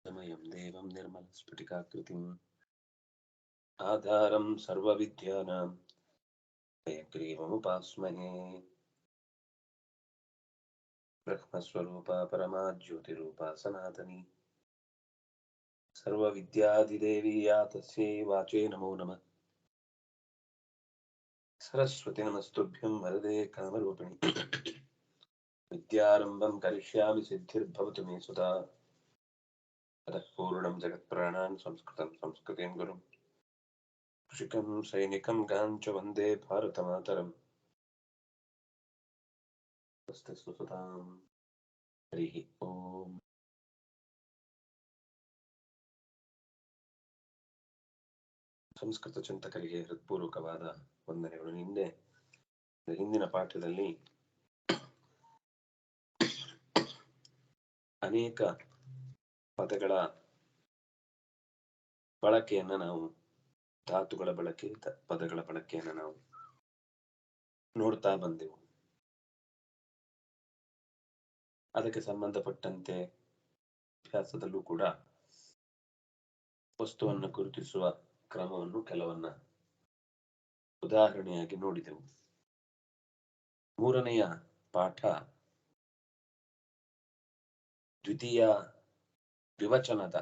समयं देवं निर्मलस्फटिकाकृतिम् आधारं सर्वविद्यानां हयग्रीवमुपास्महे। ब्रह्मस्वरूपा परमा ज्योतिरूपा सनातनी सर्वविद्याधिदेवी या तस्यै वाचे नमो नमः। सरस्वती नमस्तुभ्यं वरदे कामरूपिणि विद्यारम्भं करिष्यामि सिद्धिर्भवतु मे सुधा। अतः पूर्णं जगत्प्राणान् संस्कृतं संस्कृतिं गुरुं कृषिकं सैनिकं गाञ्च वन्दे भारतमातरम्। नमस्ते सुसुतां। हरिः ओम्। ಸಂಸ್ಕೃತ ಚಿಂತಕರಿಗೆ ಹೃತ್ಪೂರ್ವಕವಾದ ವಂದನೆಗಳು. ಹಿಂದಿನ ಪಾಠದಲ್ಲಿ ಅನೇಕ ಪದಗಳ ಬಳಕೆಯನ್ನ ನಾವು ಧಾತುಗಳ ಬಳಕೆ ಪದಗಳ ಬಳಕೆಯನ್ನ ನಾವು ನೋಡ್ತಾ ಬಂದೆವು. ಅದಕ್ಕೆ ಸಂಬಂಧಪಟ್ಟಂತೆ ಅಭ್ಯಾಸದಲ್ಲೂ ಕೂಡ ವಸ್ತುವನ್ನು ಗುರುತಿಸುವ ಕ್ರಮವನ್ನು ಕೆಲವನ್ನ ಉದಾಹರಣೆಯಾಗಿ ನೋಡಿದೆವು. ಮೂರನೆಯ ಪಾಠ ದ್ವಿತೀಯ ದ್ವಿವಚನದ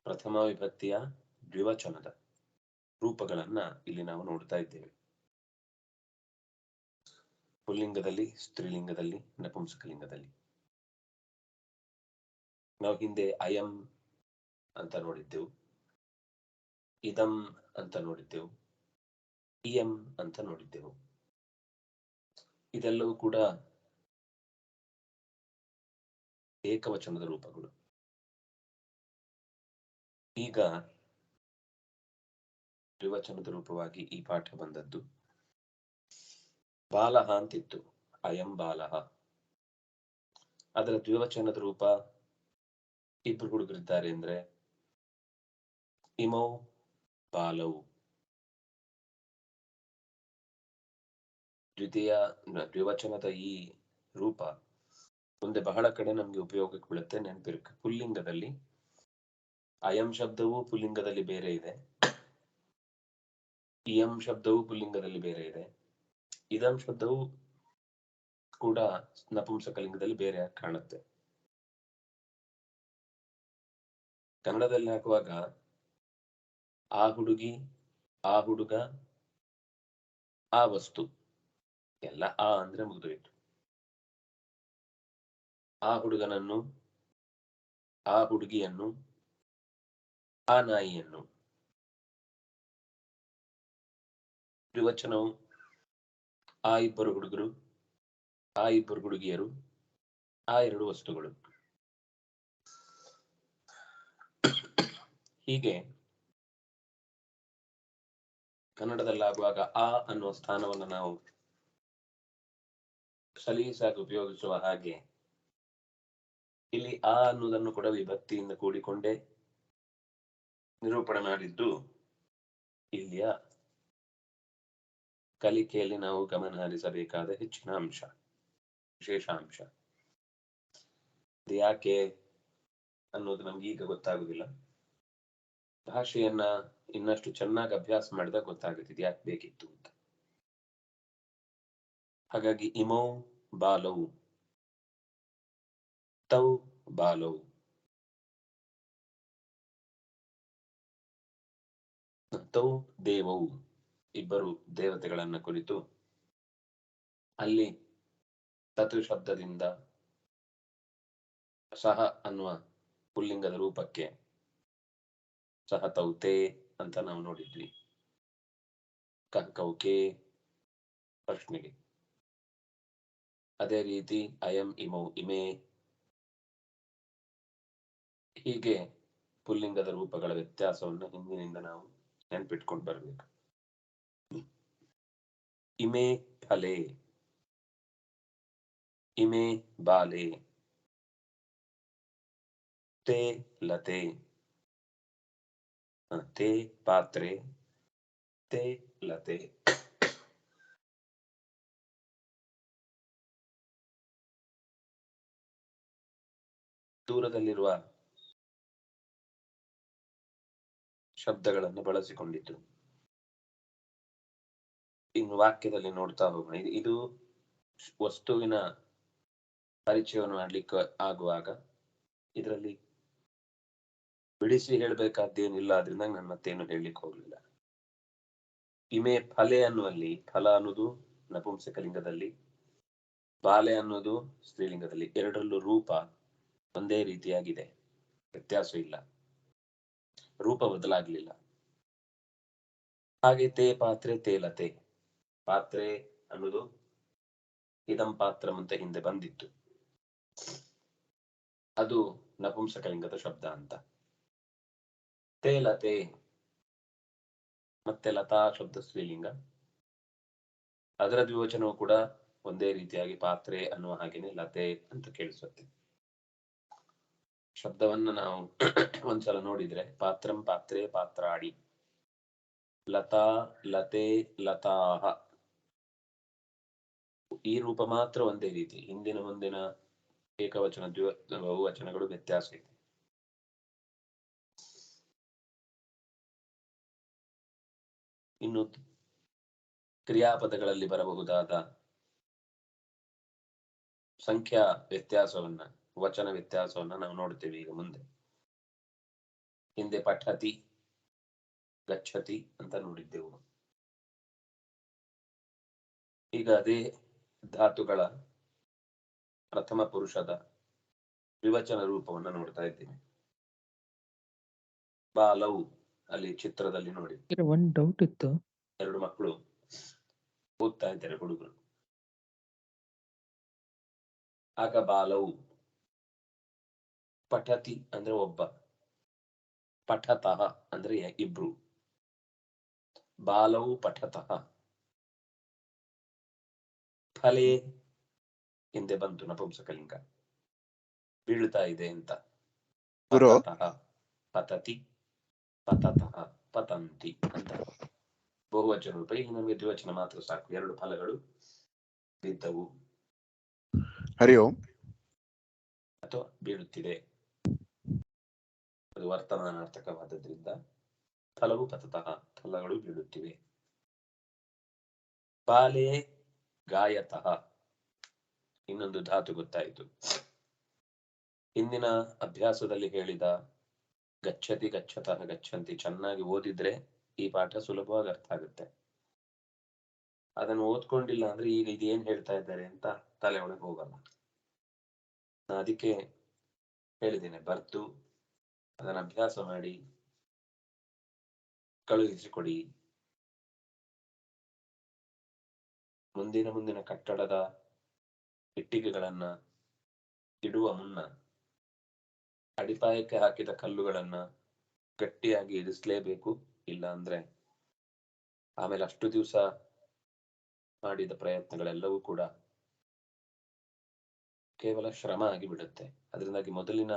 ಪ್ರಥಮ ವಿಭಕ್ತಿಯ ದ್ವಿವಚನದ ರೂಪಗಳನ್ನ ಇಲ್ಲಿ ನಾವು ನೋಡ್ತಾ ಇದ್ದೇವೆ. ಪುಲ್ಲಿಂಗದಲ್ಲಿ, ಸ್ತ್ರೀಲಿಂಗದಲ್ಲಿ, ನಪುಂಸಕಲಿಂಗದಲ್ಲಿ. ನಾವು ಹಿಂದೆ ಅಯಂ ಅಂತ ನೋಡಿದ್ದೆವು, ಇದಂ ಅಂತ ನೋಡಿದ್ದೆವು, ಇಯಂ ಅಂತ ನೋಡಿದ್ದೆವು. ಇದೆಲ್ಲವೂ ಕೂಡ ಏಕವಚನದ ರೂಪಗಳು. ಈಗ ದ್ವಿವಚನದ ರೂಪವಾಗಿ ಈ ಪಾಠ ಬಂದದ್ದು ಬಾಲಹ ಅಂತಿತ್ತು. ಅಯಂ ಬಾಲಹ. ಅದರ ದ್ವಿವಚನದ ರೂಪ ಇಬ್ರು ಹುಡುಗರಿದ್ದಾರೆ ಅಂದ್ರೆ ಇಮೌ ಬಾಲವು. ದ್ವಿವಚನದ ಈ ರೂಪ ಮುಂದೆ ಬಹಳ ಕಡೆ ನಮ್ಗೆ ಉಪಯೋಗಕ್ಕೆ ಬೀಳುತ್ತೆ, ನೆನಪಿರುತ್ತೆ. ಪುಲ್ಲಿಂಗದಲ್ಲಿ ಅಯಂ ಶಬ್ದವು ಪುಲ್ಲಿಂಗದಲ್ಲಿ ಬೇರೆ ಇದೆ, ಇಯಂ ಶಬ್ದವು ಪುಲ್ಲಿಂಗದಲ್ಲಿ ಬೇರೆ ಇದೆ, ಇದಂ ಶಬ್ದವು ಕೂಡ ನಪುಂಸಕಲಿಂಗದಲ್ಲಿ ಬೇರೆ ಕಾಣುತ್ತೆ. ಕನ್ನಡದಲ್ಲಿ ಹಾಕುವಾಗ ಆ ಹುಡುಗಿ, ಆ ಹುಡುಗ, ಆ ವಸ್ತು ಎಲ್ಲ ಆ ಅಂದ್ರೆ ಮುಗಿದೋಯ್ತು. ಆ ಹುಡುಗನನ್ನು, ಆ ಹುಡುಗಿಯನ್ನು, ಆ ನಾಯಿಯನ್ನು. ದ್ವಿವಚನವು ಆ ಇಬ್ಬರು ಹುಡುಗರು, ಆ ಇಬ್ಬರು ಹುಡುಗಿಯರು, ಆ ಎರಡು ವಸ್ತುಗಳು. ಹೀಗೆ ಕನ್ನಡದಲ್ಲಾಗುವಾಗ ಆ ಅನ್ನುವ ಸ್ಥಾನವನ್ನು ನಾವು ಸಲೀಸಾಗಿ ಉಪಯೋಗಿಸುವ ಹಾಗೆ ಇಲ್ಲಿ ಆ ಅನ್ನುವುದನ್ನು ಕೂಡ ವಿಭಕ್ತಿಯಿಂದ ಕೂಡಿಕೊಂಡೇ ನಿರೂಪಣೆ ಮಾಡಿದ್ದು ಇಲ್ಲಿಯ ಕಲಿಕೆಯಲ್ಲಿ ನಾವು ಗಮನ ಹರಿಸಬೇಕಾದ ಹೆಚ್ಚಿನ ಅಂಶ, ವಿಶೇಷಾಂಶ. ಇದು ಯಾಕೆ ಅನ್ನೋದು ನಮ್ಗೆ ಈಗ ಗೊತ್ತಾಗುದಿಲ್ಲ. ಭಾಷೆಯನ್ನ ಇನ್ನಷ್ಟು ಚೆನ್ನಾಗಿ ಅಭ್ಯಾಸ ಮಾಡಿದಾಗ ಗೊತ್ತಾಗುತ್ತಿದೆ ಯಾಕೆ ಬೇಕಿತ್ತು ಅಂತ. ಹಾಗಾಗಿ ಇಮೌ ಬಾಲವು, ತೌ ಬಾಲವು, ತೌ ದೇವವು, ಇಬ್ಬರು ದೇವತೆಗಳನ್ನ ಕುರಿತು ಅಲ್ಲಿ ತತು ಶಬ್ದದಿಂದ ಸಹ ಅನ್ನುವ ಪುಲ್ಲಿಂಗದ ರೂಪಕ್ಕೆ ಸಹ ತೌತೆ ಅಂತ ನಾವು ನೋಡಿದ್ವಿ. ಕೌಕೆ ಪ್ರಶ್ನೆಗೆ. ಅದೇ ರೀತಿ ಅಯಂ ಇಮೌ ಇಮೆ. ಹೀಗೆ ಪುಲ್ಲಿಂಗದ ರೂಪಗಳ ವ್ಯತ್ಯಾಸವನ್ನು ಹಿಂದಿನಿಂದ ನಾವು ನೆನ್ಪಿಟ್ಕೊಂಡು ಬರ್ಬೇಕು. ಇಮೆ ಫಲೆ, ಇಮೆ ಬಾಲೆ, ತೇ ಲತೆ, ತೇ ಪಾತ್ರೆ, ತೇ ಲತೆ. ದೂರದಲ್ಲಿರುವ ಶಬ್ದಗಳನ್ನು ಬಳಸಿಕೊಂಡಿದ್ದು. ಇನ್ನು ವಾಕ್ಯದಲ್ಲಿ ನೋಡ್ತಾ ಹೋಗೋಣ. ಇದು ವಸ್ತುವಿನ ಪರಿಚಯವನ್ನು ಮಾಡ್ಲಿಕ್ಕೆ ಆಗುವಾಗ ಇದರಲ್ಲಿ ಬಿಡಿಸಿ ಹೇಳ್ಬೇಕಾದ್ದೇನಿಲ್ಲ, ಆದ್ರಿಂದ ನಾನು ಮತ್ತೇನು ಹೇಳಲಿಕ್ಕೆ ಹೋಗ್ಲಿಲ್ಲ. ಇಮೆ ಫಲೆ ಅನ್ನುವಲ್ಲಿ ಫಲ ಅನ್ನೋದು ನಪುಂಸಕಲಿಂಗದಲ್ಲಿ, ಬಾಲೆ ಅನ್ನೋದು ಸ್ತ್ರೀಲಿಂಗದಲ್ಲಿ. ಎರಡರಲ್ಲೂ ರೂಪ ಒಂದೇ ರೀತಿಯಾಗಿದೆ, ವ್ಯತ್ಯಾಸ ಇಲ್ಲ, ರೂಪ ಬದಲಾಗ್ಲಿಲ್ಲ. ಹಾಗೆ ತೇ ಪಾತ್ರೆ ತೇಲತೆ, ಪಾತ್ರೆ ಅನ್ನೋದು ಇದಂ ಪಾತ್ರಂ ಅಂತ ಹಿಂದೆ ಬಂದಿತ್ತು, ಅದು ನಪುಂಸಕಲಿಂಗದ ಶಬ್ದ ಅಂತ. ತೇಲತೆ ಮತ್ತೆ ಲತಾ ಶಬ್ದ ಸ್ತ್ರೀಲಿಂಗ, ಅದರ ದ್ವಿವಚನವು ಕೂಡ ಒಂದೇ ರೀತಿಯಾಗಿ ಪಾತ್ರೆ ಅನ್ನುವ ಹಾಗೇನೆ ಲತೆ ಅಂತ ಕೇಳಿಸುತ್ತೆ. ಶಬ್ದವನ್ನ ನಾವು ಒಂದ್ಸಲ ನೋಡಿದ್ರೆ ಪಾತ್ರಂ ಪಾತ್ರೆ ಪಾತ್ರಾಡಿ, ಲತಾ ಲತೆ ಲತಾಹ, ಈ ರೂಪ ಮಾತ್ರ ಒಂದೇ ರೀತಿ. ಹಿಂದಿನ ಮುಂದಿನ ಏಕವಚನ ಬಹುವಚನಗಳು ವ್ಯತ್ಯಾಸ ಇದೆ. ಇನ್ನು ಕ್ರಿಯಾಪದಗಳಲ್ಲಿ ಬರಬಹುದಾದ ಸಂಖ್ಯಾ ವ್ಯತ್ಯಾಸವನ್ನ, ವಚನ ವ್ಯತ್ಯಾಸವನ್ನ ನಾವು ನೋಡ್ತೇವೆ ಈಗ ಮುಂದೆ. ಹಿಂದೆ ಪಠತಿ ಗಚ್ಚತಿ ಅಂತ ನೋಡಿದ್ದೆವು. ಈಗ ಅದೇ ಧಾತುಗಳ ಪ್ರಥಮ ಪುರುಷದ ವಿವಚನ ರೂಪವನ್ನ ನೋಡ್ತಾ ಇದ್ದೀವಿ. ಬಾಲವು ಅಲ್ಲಿ ಚಿತ್ರದಲ್ಲಿ ನೋಡಿ, ಒಂದ್ ಡೌಟ್ ಇತ್ತು. ಎರಡು ಮಕ್ಕಳು ಓದ್ತಾ ಇದ್ದಾರೆ, ಹುಡುಗರು. ಆಗ ಬಾಲವು, ಪಠತಿ ಅಂದ್ರೆ ಒಬ್ಬ, ಪಠತಃ ಅಂದ್ರೆ ಇಬ್ರು. ಬಾಲವು ಪಠತಃ, ಫಲೆ ಹಿಂದೆ ಬಂತು ನಪುಂಸಕಲಿಂಗ, ಬೀಳ್ತಾ ಇದೆ ಅಂತ. ಪತತಃ ಪತತಿ, ಪತತಃ ಪತಂತಿ ಅಂತ ಬಹುವಚನ ರೂಪ. ಈಗ ನಮಗೆ ದ್ವಿವಚನ ಮಾತ್ರ ಸಾಕು. ಎರಡು ಫಲಗಳು ಬಿದ್ದವು, ಹರಿ ಓಂ, ಅಥವಾ ಬೀಳುತ್ತಿದೆ, ಅದು ವರ್ತಮಾನಾರ್ಥಕವಾದದ್ರಿಂದ ಫಲವು ಪತತಃ, ಫಲಗಳು ಬೀಳುತ್ತಿವೆ. ಬಾಲೆ ಗಾಯತಃ, ಇನ್ನೊಂದು ಧಾತು ಗೊತ್ತಾಯಿತು. ಹಿಂದಿನ ಅಭ್ಯಾಸದಲ್ಲಿ ಹೇಳಿದ ಗಚ್ಚತಿ ಗಚ್ಚತಃ ಗಚ್ಚಂತಿ ಚೆನ್ನಾಗಿ ಓದಿದ್ರೆ ಈ ಪಾಠ ಸುಲಭವಾಗಿ ಅರ್ಥ ಆಗುತ್ತೆ. ಅದನ್ನು ಓದ್ಕೊಂಡಿಲ್ಲ ಅಂದ್ರೆ ಈಗ ಇದೇನ್ ಹೇಳ್ತಾ ಇದ್ದಾರೆ ಅಂತ ತಲೆ ಒಳಗೆ ಹೋಗಲ್ಲ. ನಾ ಅದಕ್ಕೆ ಹೇಳಿದ್ದೇನೆ, ಬರ್ತು ಅದನ್ನ ಅಭ್ಯಾಸ ಮಾಡಿ ಕಳುಹಿಸಿಕೊಡಿ. ಮುಂದಿನ ಕಟ್ಟಡದ ಇಟ್ಟಿಗೆಗಳನ್ನ ಇಡುವ ಮುನ್ನ ಅಡಿಪಾಯಕ್ಕೆ ಹಾಕಿದ ಕಲ್ಲುಗಳನ್ನ ಗಟ್ಟಿಯಾಗಿ ಇರಿಸಲೇಬೇಕು. ಇಲ್ಲ ಅಂದ್ರೆ ಆಮೇಲೆ ಅಷ್ಟು ದಿವಸ ಮಾಡಿದ ಪ್ರಯತ್ನಗಳೆಲ್ಲವೂ ಕೂಡ ಕೇವಲ ಶ್ರಮ ಆಗಿ ಬಿಡುತ್ತೆ. ಅದರಿಂದಾಗಿ ಮೊದಲಿನ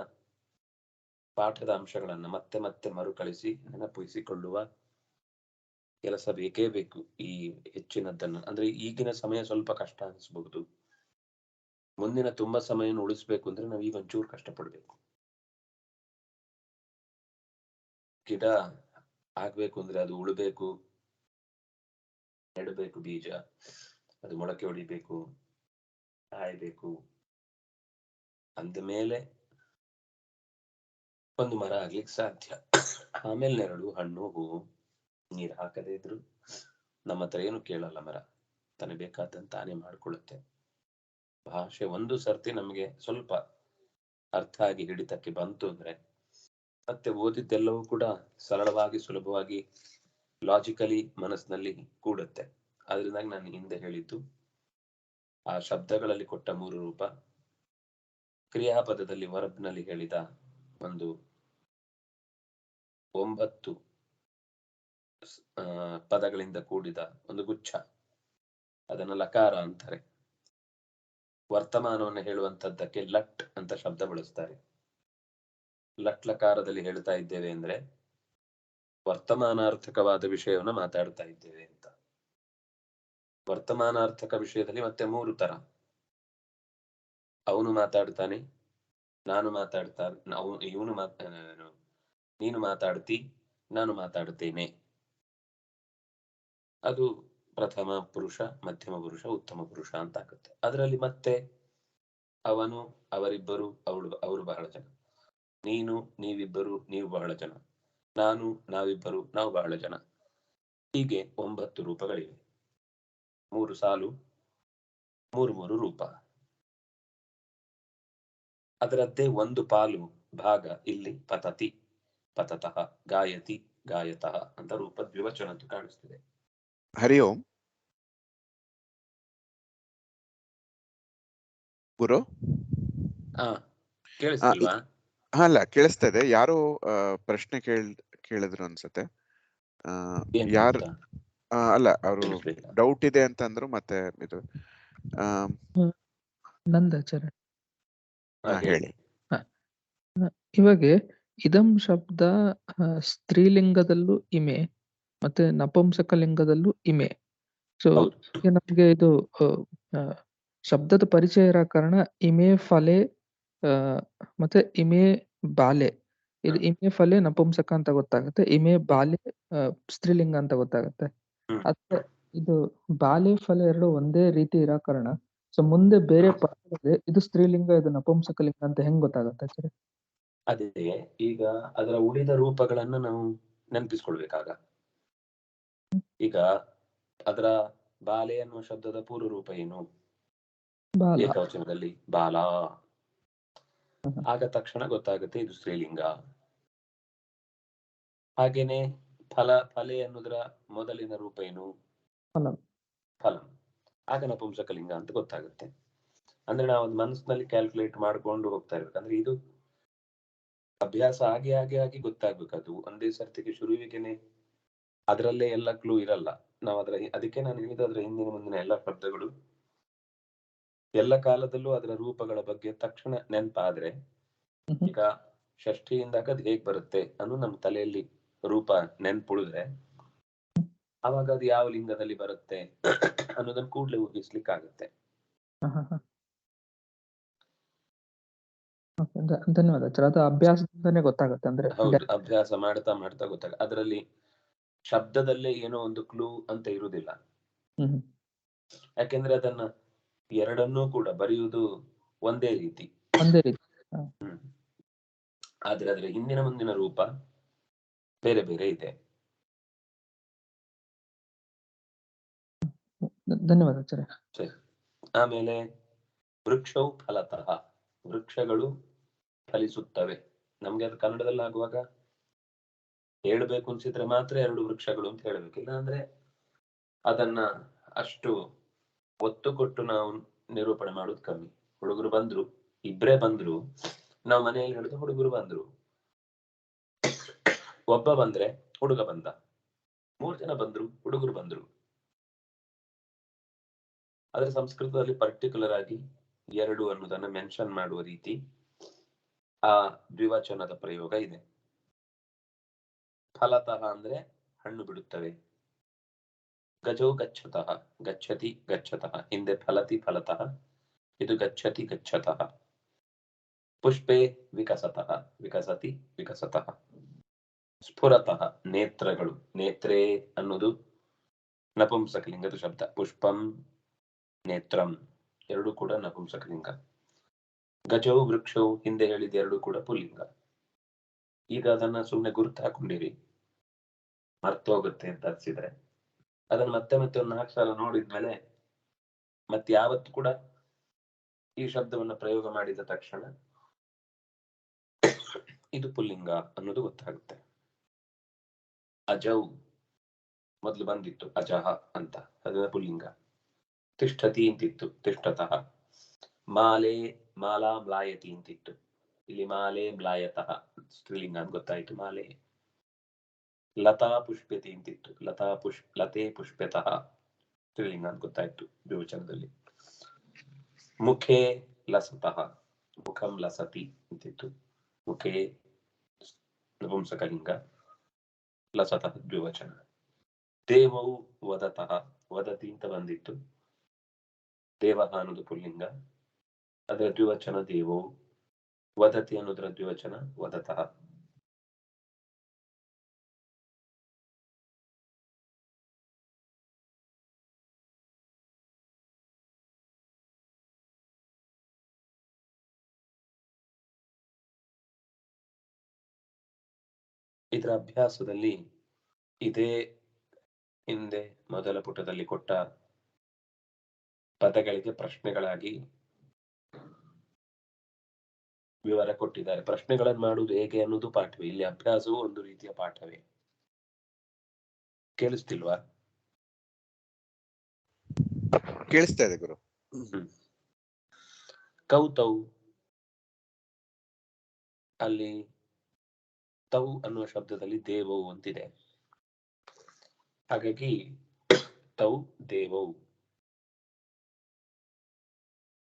ಪಾಠದ ಅಂಶಗಳನ್ನ ಮತ್ತೆ ಮತ್ತೆ ಮರುಕಳಿಸಿ ನೆನಪಿಸಿಕೊಳ್ಳುವ ಕೆಲಸ ಬೇಕೇ ಬೇಕು. ಈ ಹೆಚ್ಚಿನದ್ದನ್ನ ಅಂದ್ರೆ ಈಗಿನ ಸಮಯ ಸ್ವಲ್ಪ ಕಷ್ಟ ಅನಿಸಬಹುದು, ಮುಂದಿನ ತುಂಬಾ ಸಮಯವನ್ನು ಉಳಿಸ್ಬೇಕು ಅಂದ್ರೆ ನಾವು ಈಗ ಒಂಚೂರು ಕಷ್ಟಪಡ್ಬೇಕು. ಗಿಡ ಆಗ್ಬೇಕು ಅಂದ್ರೆ ಅದು ಉಳಬೇಕು, ನೆಡಬೇಕು ಬೀಜ, ಅದು ಮೊಳಕೆ ಹೊಡಿಬೇಕು, ಕಾಯ್ಬೇಕು, ಅಂದ ಮೇಲೆ ಒಂದು ಮರ ಆಗ್ಲಿಕ್ಕೆ ಸಾಧ್ಯ. ಆಮೇಲೆ ನೆರಳು, ಹಣ್ಣು, ಹೂವು. ನೀರು ಹಾಕದೇ ಇದ್ರು ನಮ್ಮ ಹತ್ರ ಏನು ಕೇಳಲ್ಲ ಮರ, ತಾನೇ ಬೇಕಾದಂತ ತಾನೇ ಮಾಡ್ಕೊಳ್ಳುತ್ತೆ. ಭಾಷೆ ಒಂದು ಸರ್ತಿ ನಮಗೆ ಸ್ವಲ್ಪ ಅರ್ಥ ಆಗಿ ಹಿಡಿತಕ್ಕೆ ಬಂತು ಅಂದ್ರೆ ಮತ್ತೆ ಓದಿದ್ದೆಲ್ಲವೂ ಕೂಡ ಸರಳವಾಗಿ ಸುಲಭವಾಗಿ ಲಾಜಿಕಲಿ ಮನಸ್ಸಿನಲ್ಲಿ ಕೂಡುತ್ತೆ. ಅದರಿಂದಾಗಿ ನಾನು ಹಿಂದೆ ಹೇಳಿದ್ದು ಆ ಶಬ್ದಗಳಲ್ಲಿ ಕೊಟ್ಟ 3 ರೂಪ, ಕ್ರಿಯಾಪದದಲ್ಲಿ ವರ್ಬ್ನಲ್ಲಿ ಹೇಳಿದ ಒಂದು 9 ಪದಗಳಿಂದ ಕೂಡಿದ ಒಂದು ಗುಚ್ಛ, ಅದನ್ನ ಲಕಾರ ಅಂತಾರೆ. ವರ್ತಮಾನವನ್ನು ಹೇಳುವಂತದ್ದಕ್ಕೆ ಲಟ್ ಅಂತ ಶಬ್ದ ಬಳಸ್ತಾರೆ. ಲಟ್ ಲಕಾರದಲ್ಲಿ ಹೇಳ್ತಾ ಇದ್ದೇವೆ ಅಂದ್ರೆ ವರ್ತಮಾನಾರ್ಥಕವಾದ ವಿಷಯವನ್ನು ಮಾತಾಡ್ತಾ ಇದ್ದೇವೆ ಅಂತ. ವರ್ತಮಾನಾರ್ಥಕ ವಿಷಯದಲ್ಲಿ ಮತ್ತೆ 3 ತರ. ಅವನು ಮಾತಾಡ್ತಾನೆ, ನಾನು ಮಾತಾಡ್ತಾ, ನೀನು ಮಾತಾಡ್ತಿ, ನಾನು ಮಾತಾಡುತ್ತೇನೆ. ಅದು ಪ್ರಥಮ ಪುರುಷ, ಮಧ್ಯಮ ಪುರುಷ, ಉತ್ತಮ ಪುರುಷ ಅಂತ ಆಗುತ್ತೆ. ಅದರಲ್ಲಿ ಮತ್ತೆ ಅವನು, ಅವರಿಬ್ಬರು, ಅವರು ಬಹಳ ಜನ, ನೀನು, ನೀವಿಬ್ಬರು, ನೀವು ಬಹಳ ಜನ, ನಾನು, ನಾವಿಬ್ಬರು, ನಾವು ಬಹಳ ಜನ. ಹೀಗೆ 9 ರೂಪಗಳಿವೆ. 3 ಸಾಲು, 3 ರೂಪ. ಅದರದ್ದೇ ಒಂದು ಪಾಲು ಭಾಗ ಇಲ್ಲಿ ಪತತಿ, ಪತತಃ, ಗಾಯತಿ, ಗಾಯತಃ ಅಂತ ರೂಪ ದ್ವಿವಚನದ್ದು ಕಾಣಿಸ್ತಿದೆ. ಹರಿ ಓಂ ಗುರು. ಕೇಳಿಸ್ತಿಲ್ವಾ? ಅಲ್ಲ, ಕೇಳಿಸ್ತಾ ಇದೆ. ಯಾರೋ ಪ್ರಶ್ನೆ ಕೇಳಿದ್ರು ಅನ್ಸುತ್ತೆ. ಯಾರು? ಅಲ್ಲ, ಅವರು ಡೌಟ್ ಇದೆ ಅಂತಂದ್ರು. ಮತ್ತೆ ಇದು ನಂದಾಚಾರ್ಯ ಹೇಳಿ. ಇವಾಗ ಇದಂ ಶಬ್ದ ಸ್ತ್ರೀಲಿಂಗದಲ್ಲೂ ಇಮೆ ಮತ್ತೆ ನಪುಂಸಕಲಿಂಗದಲ್ಲೂ ಇಮೆ. ಸೊ ನಮ್ಗೆ ಇದು ಶಬ್ದದ ಪರಿಚಯ ಇರೋ ಕಾರಣ ಇಮೆ ಫಲೆ ಮತ್ತೆ ಇಮೆ ಬಾಲೆ, ಇದು ಇಮೆ ಫಲೆ ನಪುಂಸಕ ಅಂತ ಗೊತ್ತಾಗುತ್ತೆ, ಇಮೆ ಬಾಲೆ ಸ್ತ್ರೀಲಿಂಗ ಅಂತ ಗೊತ್ತಾಗುತ್ತೆ. ಅಥವಾ ಇದು ಬಾಲೆ ಫಲ ಎರಡು ಒಂದೇ ರೀತಿ ಇರೋ ಕಾರಣ ಸೊ ಮುಂದೆ ಬೇರೆ ಪದ ಇದು ಸ್ತ್ರೀಲಿಂಗ, ಇದು ನಪುಂಸಕಲಿಂಗ ಅಂತ ಹೆಂಗ್ ಗೊತ್ತಾಗುತ್ತೆ ಸರಿ? ಅದೇ, ಈಗ ಅದರ ಉಳಿದ ರೂಪಗಳನ್ನು ನಾವು ನೆನಪಿಸ್ಕೊಳ್ಬೇಕಾಗ, ಈಗ ಅದರ ಬಾಲೆ ಅನ್ನುವ ಶಬ್ದದ ಪೂರ್ವ ರೂಪ ಏನು? ಏಕವಚನದಲ್ಲಿ ಬಾಲ. ಆಗ ತಕ್ಷಣ ಗೊತ್ತಾಗುತ್ತೆ ಇದು ಸ್ತ್ರೀಲಿಂಗ. ಹಾಗೇನೆ ಫಲೆ ಅನ್ನೋದರ ಮೊದಲಿನ ರೂಪ ಏನು? ಫಲಂ. ಆಗ ನಪುಂಸಕಲಿಂಗ ಅಂತ ಗೊತ್ತಾಗುತ್ತೆ. ಅಂದ್ರೆ ನಾವು ಮನಸ್ಸಿನಲ್ಲಿ ಕ್ಯಾಲ್ಕುಲೇಟ್ ಮಾಡ್ಕೊಂಡು ಹೋಗ್ತಾ ಇರ್ಬೇಕಂದ್ರೆ ಇದು ಅಭ್ಯಾಸ ಆಗಿ ಗೊತ್ತಾಗ್ಬೇಕು. ಅದು ಒಂದೇ ಸರ್ತಿಗೆ ಶುರುವಿಗೆನೆ ಅದರಲ್ಲೇ ಎಲ್ಲ ಕ್ಲೂ ಇರಲ್ಲ. ನಾವು ಅದಕ್ಕೆ ನಾನು ಹೇಳಿದ ಅದರ ಹಿಂದಿನ ಮುಂದಿನ ಎಲ್ಲ ಶಬ್ದಗಳು ಎಲ್ಲ ಕಾಲದಲ್ಲೂ ಅದರ ರೂಪಗಳ ಬಗ್ಗೆ ತಕ್ಷಣ ನೆನಪಾದ್ರೆ, ಈಗ ಷಷ್ಠಿಯಿಂದ ಅದು ಹೇಗ್ ಬರುತ್ತೆ ಅನ್ನೋ ನಮ್ಮ ತಲೆಯಲ್ಲಿ ರೂಪ ನೆನ್ಪುಳಿದ್ರೆ ಅವಾಗ ಅದು ಯಾವ ಲಿಂಗದಲ್ಲಿ ಬರುತ್ತೆ ಅನ್ನೋದನ್ನ ಕೂಡ್ಲೆ ಊಹಿಸ್ಲಿಕ್ಕೆ ಆಗುತ್ತೆ. ಧನ್ಯವಾದ ಸರ್. ಅದು ಅಭ್ಯಾಸದಿಂದನೇ ಗೊತ್ತಾಗುತ್ತೆ. ಅಂದ್ರೆ ಹೌದು, ಅಭ್ಯಾಸ ಮಾಡ್ತಾ ಗೊತ್ತಾಗ. ಅದರಲ್ಲಿ ಶಬ್ದದಲ್ಲೇ ಏನೋ ಒಂದು ಕ್ಲೂ ಅಂತ ಇರುವುದಿಲ್ಲ. ಯಾಕೆಂದ್ರೆ ಅದನ್ನ ಎರಡನ್ನೂ ಕೂಡ ಬರೆಯುವುದು ಒಂದೇ ರೀತಿ. ಆದ್ರೆ ಅದರ ಹಿಂದಿನ ಮುಂದಿನ ರೂಪ ಬೇರೆ ಬೇರೆ ಇದೆ. ಧನ್ಯವಾದ ಸರಿ. ಆಮೇಲೆ ವೃಕ್ಷವು ಫಲತಃ, ವೃಕ್ಷಗಳು ಫಲಿಸುತ್ತವೆ. ನಮ್ಗೆ ಅದು ಕನ್ನಡದಲ್ಲಿ ಆಗುವಾಗ ಹೇಳ್ಬೇಕು ಅನ್ಸಿದ್ರೆ ಮಾತ್ರ 2 ವೃಕ್ಷಗಳು ಅಂತ ಹೇಳ್ಬೇಕು. ಇಲ್ಲ ಅಂದ್ರೆ ಅದನ್ನ ಅಷ್ಟು ಒತ್ತು ಕೊಟ್ಟು ನಾವು ನಿರೂಪಣೆ ಮಾಡೋದು ಕಮ್ಮಿ. ಹುಡುಗರು ಬಂದ್ರು, ಇಬ್ರೇ ಬಂದ್ರು, ನಾವು ಮನೆಯಲ್ಲಿ ಹೇಳಿದ್ರು ಹುಡುಗರು ಬಂದ್ರು. ಒಬ್ಬ ಬಂದ್ರೆ ಹುಡುಗ ಬಂದ, 3 ಜನ ಬಂದ್ರು ಹುಡುಗರು ಬಂದ್ರು. ಆದ್ರೆ ಸಂಸ್ಕೃತದಲ್ಲಿ ಪರ್ಟಿಕ್ಯುಲರ್ ಆಗಿ 2 ಅನ್ನೋದನ್ನ ಮೆನ್ಷನ್ ಮಾಡುವ ರೀತಿ ಆ ದ್ವಿವಚನದ ಪ್ರಯೋಗ ಇದೆ. ಫಲತಃ ಅಂದ್ರೆ ಹಣ್ಣು ಬಿಡುತ್ತವೆ. ಗಜೋ ಗಚ್ಚತಃ, ಗಚ್ಚತಿ ಗಚ್ಚತಃ, ಹಿಂದೆ ಫಲತಿ ಫಲತಃ, ಇದು ಗಚ್ಚತಿ ಗಚ್ಚತಃ. ಪುಷ್ಪೆ ವಿಕಸತಃ, ವಿಕಸತಿ ವಿಕಸತಃ. ಸ್ಫುರತಃ, ನೇತ್ರಗಳು, ನೇತ್ರೇ ಅನ್ನೋದು ನಪುಂಸಕಲಿಂಗದ ಶಬ್ದ. ಪುಷ್ಪಂ, ನೇತ್ರಂ ಎರಡು ಕೂಡ ನಪುಂಸಕಲಿಂಗ. ಗಜವು ವೃಕ್ಷವು ಹಿಂದೆ ಹೇಳಿದ 2 ಕೂಡ ಪುಲ್ಲಿಂಗ. ಈಗ ಅದನ್ನ ಸುಮ್ಮನೆ ಗುರುತು ಹಾಕೊಂಡಿರಿ, ಮರ್ತೋಗುತ್ತೆ ಅಂತ ಅನ್ಸಿದ್ರೆ ಅದನ್ನ ಮತ್ತೆ ಒಂದು 4 ಸಲ ನೋಡಿದ್ಮೇಲೆ ಮತ್ತೆ ಯಾವತ್ತು ಕೂಡ ಈ ಶಬ್ದವನ್ನ ಪ್ರಯೋಗ ಮಾಡಿದ ತಕ್ಷಣ ಇದು ಪುಲ್ಲಿಂಗ ಅನ್ನೋದು ಗೊತ್ತಾಗುತ್ತೆ. ಅಜೌ ಮೊದಲು ಬಂದಿತ್ತು ಅಜಹ ಅಂತ, ಅದನ್ನ ಪುಲ್ಲಿಂಗ. ತಿಷ್ಠತಿ ಅಂತಿತ್ತು, ತಿಷ್ಠತಃ. ಮಾಲೆ, ಮಾಲಾ ಮ್ಲಾಯತಿ ಅಂತಿತ್ತು, ಇಲ್ಲಿ ಮಾಲೆ ಮ್ಲಾಯತಃ ಸ್ತ್ರೀಲಿಂಗ ಅಂತ ಗೊತ್ತಾಯ್ತು. ಮಾಲೆ. ಲತಾ ಪುಷ್ಪತಿ ಅಂತಿತ್ತು, ಲತೆ ಪುಷ್ಪತಃ ಸ್ತ್ರೀಲಿಂಗ ಅಂತ ಗೊತ್ತಾಯ್ತು ದ್ವಿವಚನದಲ್ಲಿ. ಮುಖೇ ಲಸತಃ, ಮುಖಂ ಲಸತಿ ಅಂತಿತ್ತು, ಮುಖೇ ನಪುಂಸಕಲಿಂಗ, ಲಸತಃ ದ್ವಿವಚನ. ದೇವೌ ವದತಃ, ವದತಿ ಅಂತ ಬಂದಿತ್ತು, ದೇವಃ ಅನ್ನೋದು ಪುಲ್ಲಿಂಗ, ಅದರ ದ್ವಿವಚನ ದೇವೋ. ವದತಿ ಅನ್ನೋದರ ದ್ವಿವಚನ ವದತಃ. ಇದರ ಅಭ್ಯಾಸದಲ್ಲಿ ಇದೇ ಹಿಂದೆ ಮೊದಲ ಪುಟದಲ್ಲಿ ಕೊಟ್ಟ ಪದಗಳಿಗೆ ಪ್ರಶ್ನೆಗಳಾಗಿ ವಿವರ ಕೊಟ್ಟಿದ್ದಾರೆ. ಪ್ರಶ್ನೆಗಳನ್ನು ಮಾಡುವುದು ಹೇಗೆ ಅನ್ನೋದು ಪಾಠವೇ. ಇಲ್ಲಿ ಅಭ್ಯಾಸವೂ ಒಂದು ರೀತಿಯ ಪಾಠವೇ. ಕೇಳಿಸ್ತಿಲ್ವಾ? ಕೇಳಿಸ್ತಾ ಇದೆ ಗುರು. ಕೌತೌ, ಅಲ್ಲಿ ತೌ ಅನ್ನುವ ಶಬ್ದದಲ್ಲಿ ದೇವೌ ಅಂತಿದೆ. ಹಾಗಾಗಿ ತೌ ದೇವೌ.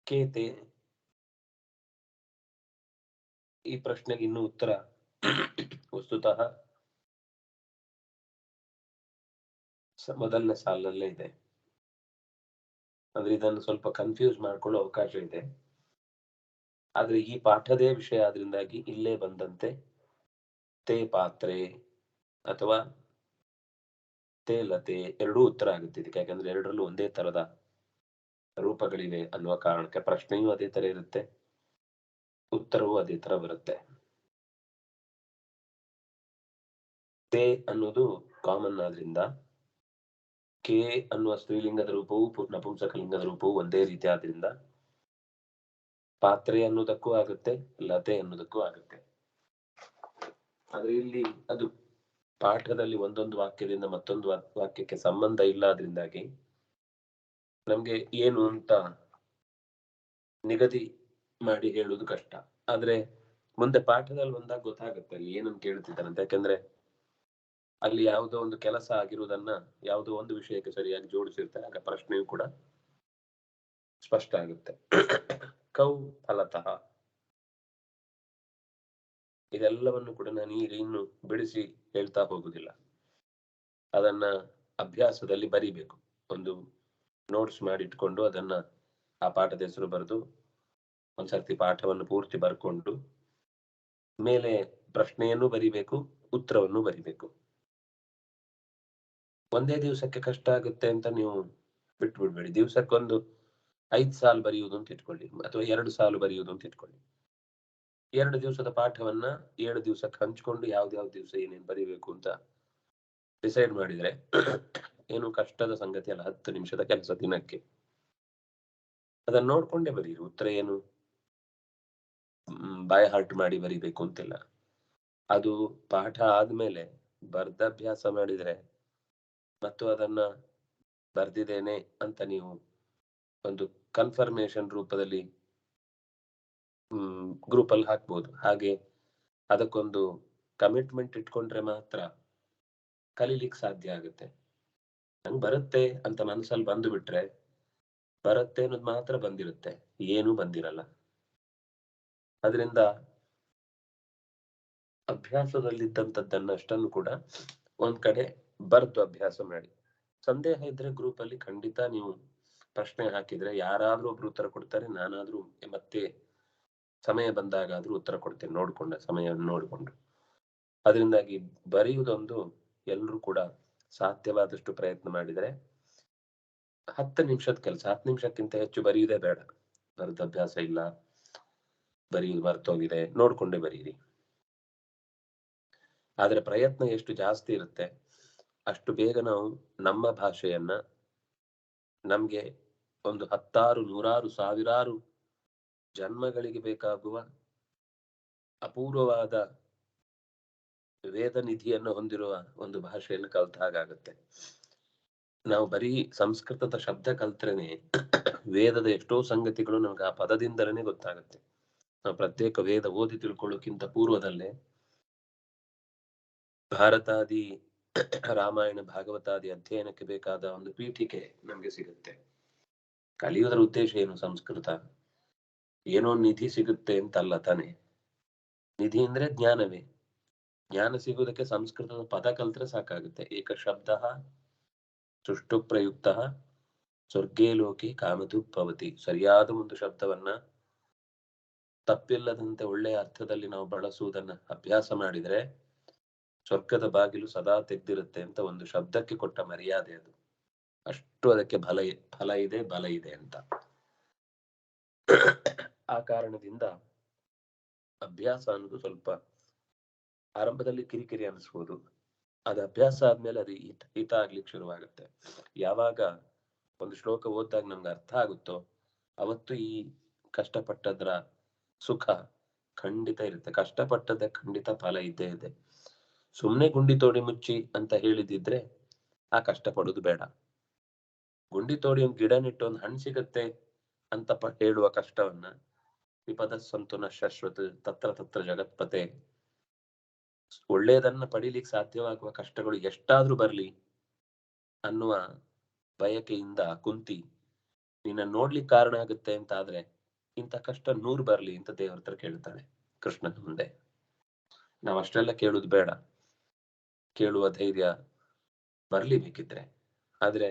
ಕೇತೆ, ಈ ಪ್ರಶ್ನೆಗೆ ಇನ್ನೂ ಉತ್ತರ ವಸ್ತುತಃ ಮೊದಲನೇ ಸಾಲಲ್ಲೇ ಇದೆ. ಅಂದ್ರೆ ಇದನ್ನು ಸ್ವಲ್ಪ ಕನ್ಫ್ಯೂಸ್ ಮಾಡ್ಕೊಳ್ಳೋ ಅವಕಾಶ ಇದೆ. ಆದ್ರೆ ಈ ಪಾಠದೇ ವಿಷಯ ಆದ್ರಿಂದಾಗಿ ಇಲ್ಲೇ ಬಂದಂತೆ ತೇ ಪಾತ್ರೆ ಅಥವಾ ತೇ ಲತೆ ಎರಡೂ ಉತ್ತರ ಆಗುತ್ತೆ ಇದಕ್ಕೆ. ಯಾಕಂದ್ರೆ ಎರಡರಲ್ಲೂ ಒಂದೇ ತರದ ರೂಪಗಳಿವೆ ಅನ್ನುವ ಕಾರಣಕ್ಕೆ ಪ್ರಶ್ನೆಯೂ ಅದೇ ತರ ಇರುತ್ತೆ, ಉತ್ತರವೂ ಅದೇ ತರ ಬರುತ್ತೆ. ತೇ ಅನ್ನೋದು ಕಾಮನ್ ಆದ್ರಿಂದ, ಕೆ ಅನ್ನುವ ಸ್ತ್ರೀಲಿಂಗದ ರೂಪವು ನಪುಂಸಕಲಿಂಗದ ರೂಪವು ಒಂದೇ ರೀತಿ ಆದ್ರಿಂದ ಪಾತ್ರೆ ಅನ್ನೋದಕ್ಕೂ ಆಗುತ್ತೆ, ಲತೆ ಅನ್ನೋದಕ್ಕೂ ಆಗುತ್ತೆ. ಆದ್ರೆ ಇಲ್ಲಿ ಅದು ಪಾಠದಲ್ಲಿ ಒಂದೊಂದು ವಾಕ್ಯದಿಂದ ಮತ್ತೊಂದು ವಾಕ್ಯಕ್ಕೆ ಸಂಬಂಧ ಇಲ್ಲ. ಆದ್ರಿಂದಾಗಿ ನಮ್ಗೆ ಏನು ಅಂತ ನಿಗದಿ ಮಾಡಿ ಹೇಳುವುದು ಕಷ್ಟ. ಆದ್ರೆ ಮುಂದೆ ಪಾಠದಲ್ಲಿ ಬಂದಾಗ ಗೊತ್ತಾಗುತ್ತೆ ಅಲ್ಲಿ ಏನನ್ನು ಕೇಳ್ತಿದ್ದಾರಂತ. ಯಾಕಂದ್ರೆ ಅಲ್ಲಿ ಯಾವುದೋ ಒಂದು ಕೆಲಸ ಆಗಿರುವುದನ್ನ ಯಾವುದೋ ಒಂದು ವಿಷಯಕ್ಕೆ ಸರಿಯಾಗಿ ಜೋಡಿಸಿರ್ತಾರೆ. ಆಗ ಪ್ರಶ್ನೆಯೂ ಕೂಡ ಸ್ಪಷ್ಟ ಆಗುತ್ತೆ. ಕೌ ಫಲತಃ, ಇದೆಲ್ಲವನ್ನು ಕೂಡ ನಾನು ಈಗ ಇನ್ನು ಬಿಡಿಸಿ ಹೇಳ್ತಾ ಹೋಗುದಿಲ್ಲ. ಅದನ್ನ ಅಭ್ಯಾಸದಲ್ಲಿ ಬರಿಬೇಕು. ಒಂದು ನೋಟ್ಸ್ ಮಾಡಿಟ್ಕೊಂಡು ಅದನ್ನ ಆ ಪಾಠದ ಹೆಸರು ಬರೆದು ಒಂದ್ಸರ್ತಿ ಪಾಠವನ್ನು ಪೂರ್ತಿ ಬರ್ಕೊಂಡು ಮೇಲೆ ಪ್ರಶ್ನೆಯನ್ನು ಬರಿಬೇಕು, ಉತ್ತರವನ್ನು ಬರಿಬೇಕು. ಒಂದೇ ದಿವಸಕ್ಕೆ ಕಷ್ಟ ಆಗುತ್ತೆ ಅಂತ ನೀವು ಬಿಟ್ಟು ಬಿಡ್ಬೇಡಿ. ದಿವಸಕ್ಕೊಂದು 5 ಸಾಲು ಬರೆಯುವುದು ಅಂತ ಇಟ್ಕೊಳ್ಳಿ, ಅಥವಾ 2 ಸಾಲು ಬರೆಯುವುದು ಅಂತ ಇಟ್ಕೊಳ್ಳಿ. 2 ದಿವಸದ ಪಾಠವನ್ನ 7 ದಿವಸಕ್ಕೆ ಹಂಚ್ಕೊಂಡು ಯಾವ್ದಾವ್ ದಿವಸ ಏನೇನ್ ಬರಿಬೇಕು ಅಂತ ಡಿಸೈಡ್ ಮಾಡಿದ್ರೆ ಏನು ಕಷ್ಟದ ಸಂಗತಿ ಅಲ್ಲ. 10 ನಿಮಿಷದ ಕೆಲಸ ದಿನಕ್ಕೆ. ಅದನ್ನ ನೋಡ್ಕೊಂಡೇ ಬರೀರಿ. ಉತ್ತರ ಏನು ಬೈ ಹಾರ್ಟ್ ಮಾಡಿ ಬರಿಬೇಕು ಅಂತಿಲ್ಲ. ಅದು ಪಾಠ ಆದ್ಮೇಲೆ ಬರ್ದಭ್ಯಾಸ ಮಾಡಿದ್ರೆ ಮತ್ತು ಅದನ್ನ ಬರ್ದಿದ್ದೇನೆ ಅಂತ ನೀವು ಒಂದು ಕನ್ಫರ್ಮೇಶನ್ ರೂಪದಲ್ಲಿ ಗ್ರೂಪ್ ಅಲ್ಲಿ ಹಾಕ್ಬೋದು. ಹಾಗೆ ಅದಕ್ಕೊಂದು ಕಮಿಟ್ಮೆಂಟ್ ಇಟ್ಕೊಂಡ್ರೆ ಮಾತ್ರ ಕಲೀಲಿಕ್ಕೆ ಸಾಧ್ಯ ಆಗುತ್ತೆ. ನಂಗೆ ಬರುತ್ತೆ ಅಂತ ಮನಸ್ಸಲ್ಲಿ ಬಂದು ಬಿಟ್ರೆ ಬರುತ್ತೆ ಅನ್ನೋದು ಮಾತ್ರ ಬಂದಿರುತ್ತೆ, ಏನೂ ಬಂದಿರಲ್ಲ. ಅದರಿಂದ ಅಭ್ಯಾಸದಲ್ಲಿದ್ದಂಥದ್ದನ್ನಷ್ಟನ್ನು ಕೂಡ ಒಂದ್ ಕಡೆ ಬರ್ದು ಅಭ್ಯಾಸ ಮಾಡಿ. ಸಂದೇಹ ಇದ್ರೆ ಗ್ರೂಪ್ ಅಲ್ಲಿ ಖಂಡಿತ ನೀವು ಪ್ರಶ್ನೆ ಹಾಕಿದ್ರೆ ಯಾರಾದ್ರೂ ಒಬ್ರು ಉತ್ತರ ಕೊಡ್ತಾರೆ. ನಾನಾದ್ರೂ ಮತ್ತೆ ಸಮಯ ಬಂದಾಗಾದ್ರೂ ಉತ್ತರ ಕೊಡ್ತೇನೆ, ನೋಡ್ಕೊಂಡ ಸಮಯವನ್ನು ನೋಡಿಕೊಂಡು. ಅದರಿಂದಾಗಿ ಬರೆಯುವುದೊಂದು ಎಲ್ರೂ ಕೂಡ ಸಾಧ್ಯವಾದಷ್ಟು ಪ್ರಯತ್ನ ಮಾಡಿದ್ರೆ 10 ನಿಮಿಷದ ಕೆಲಸ. 10 ನಿಮಿಷಕ್ಕಿಂತ ಹೆಚ್ಚು ಬರೆಯುವುದೇ ಬೇಡ. ಬರೆದ ಅಭ್ಯಾಸ ಇಲ್ಲ, ಬರೆಯುವುದು ಮರ್ತೋಗಿದೆ, ನೋಡ್ಕೊಂಡೇ ಬರೀರಿ. ಆದ್ರೆ ಪ್ರಯತ್ನ ಎಷ್ಟು ಜಾಸ್ತಿ ಇರುತ್ತೆ ಅಷ್ಟು ಬೇಗ ನಾವು ನಮ್ಮ ಭಾಷೆಯನ್ನ ನಮ್ಗೆ ಒಂದು 10 100 ಸಾವಿರಾರು ಜನ್ಮಗಳಿಗೆ ಬೇಕಾಗುವ ಅಪೂರ್ವವಾದ ವೇದ ನಿಧಿಯನ್ನು ಹೊಂದಿರುವ ಒಂದು ಭಾಷೆಯನ್ನು ಕಲ್ತ ಹಾಗಾಗುತ್ತೆ. ನಾವು ಬರೀ ಸಂಸ್ಕೃತದ ಶಬ್ದ ಕಲ್ತ್ರೇನೆ ವೇದದ ಎಷ್ಟೋ ಸಂಗತಿಗಳು ನಮ್ಗೆ ಆ ಪದದಿಂದಲೇ ಗೊತ್ತಾಗುತ್ತೆ. ನಾವು ಪ್ರತ್ಯೇಕ ವೇದ ಓದಿ ತಿಳ್ಕೊಳ್ಳೋಕ್ಕಿಂತ ಪೂರ್ವದಲ್ಲೇ ಭಾರತಾದಿ ರಾಮಾಯಣ ಭಾಗವತಾದಿ ಅಧ್ಯಯನಕ್ಕೆ ಬೇಕಾದ ಒಂದು ಪೀಠಿಕೆ ನಮ್ಗೆ ಸಿಗುತ್ತೆ. ಕಲಿಯೋದರ ಉದ್ದೇಶ ಏನು? ಸಂಸ್ಕೃತ ಏನೋ ನಿಧಿ ಸಿಗುತ್ತೆ ಅಂತಲ್ಲ ತಾನೆ. ನಿಧಿ ಅಂದ್ರೆ ಜ್ಞಾನವೇ. ಜ್ಞಾನ ಸಿಗುವುದಕ್ಕೆ ಸಂಸ್ಕೃತದ ಪದ ಕಲ್ತ್ರೆ ಸಾಕಾಗುತ್ತೆ. ಏಕ ಶಬ್ದ ಸುಷ್ಟು ಪ್ರಯುಕ್ತ ಸ್ವರ್ಗೇ ಲೋಕೆ ಕಾಮಧುಗ್ಭವತಿ. ಸರಿಯಾದ ಒಂದು ಶಬ್ದವನ್ನ ತಪ್ಪಿಲ್ಲದಂತೆ ಒಳ್ಳೆಯ ಅರ್ಥದಲ್ಲಿ ನಾವು ಬಳಸುವುದನ್ನ ಅಭ್ಯಾಸ ಮಾಡಿದ್ರೆ ಸ್ವರ್ಗದ ಬಾಗಿಲು ಸದಾ ತೆಗ್ದಿರುತ್ತೆ ಅಂತ ಒಂದು ಶಬ್ದಕ್ಕೆ ಕೊಟ್ಟ ಮರ್ಯಾದೆ ಅದು. ಅಷ್ಟು ಅದಕ್ಕೆ ಫಲ ಇದೆ, ಬಲ ಇದೆ ಅಂತ. ಆ ಕಾರಣದಿಂದ ಅಭ್ಯಾಸ ಅನ್ನೋದು ಸ್ವಲ್ಪ ಆರಂಭದಲ್ಲಿ ಕಿರಿಕಿರಿ ಅನಿಸ್ಬೋದು, ಅದು ಅಭ್ಯಾಸ ಆದ್ಮೇಲೆ ಅದು ಹಿತ ಆಗ್ಲಿಕ್ಕೆ ಶುರುವಾಗುತ್ತೆ. ಯಾವಾಗ ಒಂದು ಶ್ಲೋಕ ಓದಿದಾಗ ನಮ್ಗೆ ಅರ್ಥ ಆಗುತ್ತೋ ಅವತ್ತು ಈ ಕಷ್ಟಪಟ್ಟದ್ರ ಸುಖ ಖಂಡಿತ ಇರುತ್ತೆ. ಕಷ್ಟಪಟ್ಟದ ಖಂಡಿತ ಫಲ ಇದ್ದೇ ಇದೆ. ಸುಮ್ನೆ ಗುಂಡಿ ತೋಡಿ ಮುಚ್ಚಿ ಅಂತ ಹೇಳಿದಿದ್ರೆ ಆ ಕಷ್ಟ ಪಡೋದು ಬೇಡ. ಗುಂಡಿ ತೋಡಿ ಒಂದು ಗಿಡ ನೆಟ್ಟು ಒಂದು ಹಣ್ಣು ಸಿಗತ್ತೆ ಅಂತ ಹೇಳುವ ಕಷ್ಟವನ್ನ ವಿಪದ ಸಂತುನ ಶಾಶ್ವತ ತತ್ರ ತತ್ರ ಜಗತ್ಪತೆ, ಒಳ್ಳೆಯದನ್ನ ಪಡಿಲಿಕ್ಕೆ ಸಾಧ್ಯವಾಗುವ ಕಷ್ಟಗಳು ಎಷ್ಟಾದ್ರೂ ಬರ್ಲಿ ಅನ್ನುವ ಬಯಕೆಯಿಂದ ಕುಂತಿ ನಿನ್ನ ನೋಡ್ಲಿಕ್ಕೆ ಕಾರಣ ಆಗುತ್ತೆ ಅಂತ ಆದ್ರೆ ಇಂಥ ಕಷ್ಟ 100 ಬರ್ಲಿ ಅಂತ ದೇವ್ರ ಹತ್ರ ಕೇಳ್ತಾಳೆ ಕೃಷ್ಣನ ಮುಂದೆ. ನಾವ್ ಅಷ್ಟೆಲ್ಲ ಕೇಳುದು ಬೇಡ, ಕೇಳುವ ಧೈರ್ಯ ಬರ್ಲಿ ಬೇಕಿದ್ರೆ, ಆದ್ರೆ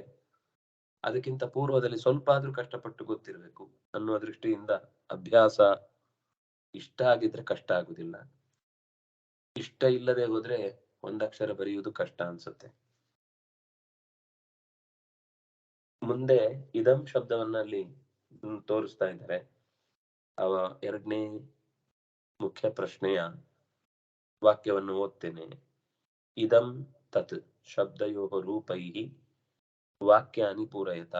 ಅದಕ್ಕಿಂತ ಪೂರ್ವದಲ್ಲಿ ಸ್ವಲ್ಪ ಆದ್ರೂ ಕಷ್ಟಪಟ್ಟು ಗೊತ್ತಿರ್ಬೇಕು ಅನ್ನುವ ದೃಷ್ಟಿಯಿಂದ ಅಭ್ಯಾಸ ಇಷ್ಟ ಆಗಿದ್ರೆ ಕಷ್ಟ ಆಗುದಿಲ್ಲ, ಇಷ್ಟ ಇಲ್ಲದೆ ಹೋದ್ರೆ ಒಂದಕ್ಷರ ಬರೆಯುವುದು ಕಷ್ಟ ಅನ್ಸುತ್ತೆ. ಮುಂದೆ ಇದಂ ಶಬ್ದವನ್ನ ಅಲ್ಲಿ ತೋರಿಸ್ತಾ ಇದ್ದಾರೆ. ಅವ 2ನೇ ಮುಖ್ಯ ಪ್ರಶ್ನೆಯ ವಾಕ್ಯವನ್ನು ಓದ್ತೇನೆ. ಇದಂ ತತ್ ಶಬ್ದಯೋ ರೂಪೈಹಿ ವಾಕ್ಯಾನಿ ಪೂರಯತ.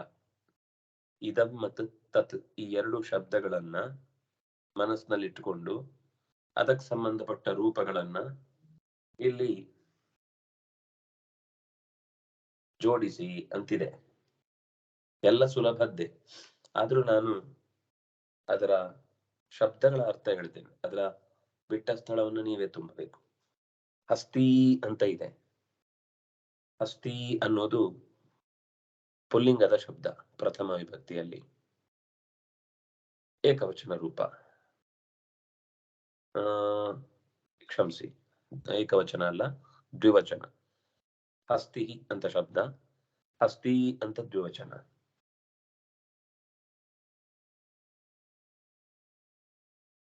ಇದಂ ಮತ್ತು ತತ್ ಈ 2 ಶಬ್ದಗಳನ್ನ ಮನಸ್ಸಿನಲ್ಲಿಟ್ಟುಕೊಂಡು ಅದಕ್ಕೆ ಸಂಬಂಧಪಟ್ಟ ರೂಪಗಳನ್ನ ಇಲ್ಲಿ ಜೋಡಿಸಿ ಅಂತಿದೆ. ಎಲ್ಲ ಸುಲಭದ್ದೇ, ಆದ್ರೂ ನಾನು ಅದರ ಶಬ್ದಗಳ ಅರ್ಥ ಹೇಳ್ತೇನೆ. ಅದರ ಬಿಟ್ಟ ಸ್ಥಳವನ್ನು ನೀವೇ ತುಂಬಬೇಕು. ಹಸ್ತಿ ಅಂತ ಇದೆ. ಹಸ್ತಿ ಅನ್ನೋದು ಪುಲ್ಲಿಂಗದ ಶಬ್ದ, ಪ್ರಥಮ ವಿಭಕ್ತಿಯಲ್ಲಿ ಏಕವಚನ ರೂಪ. ಕ್ಷಮಿಸಿ, ಏಕವಚನ ಅಲ್ಲ, ದ್ವಿವಚನ. ಹಸ್ತಿ ಅಂತ ಶಬ್ದ, ಹಸ್ತಿ ಅಂತ ದ್ವಿವಚನ.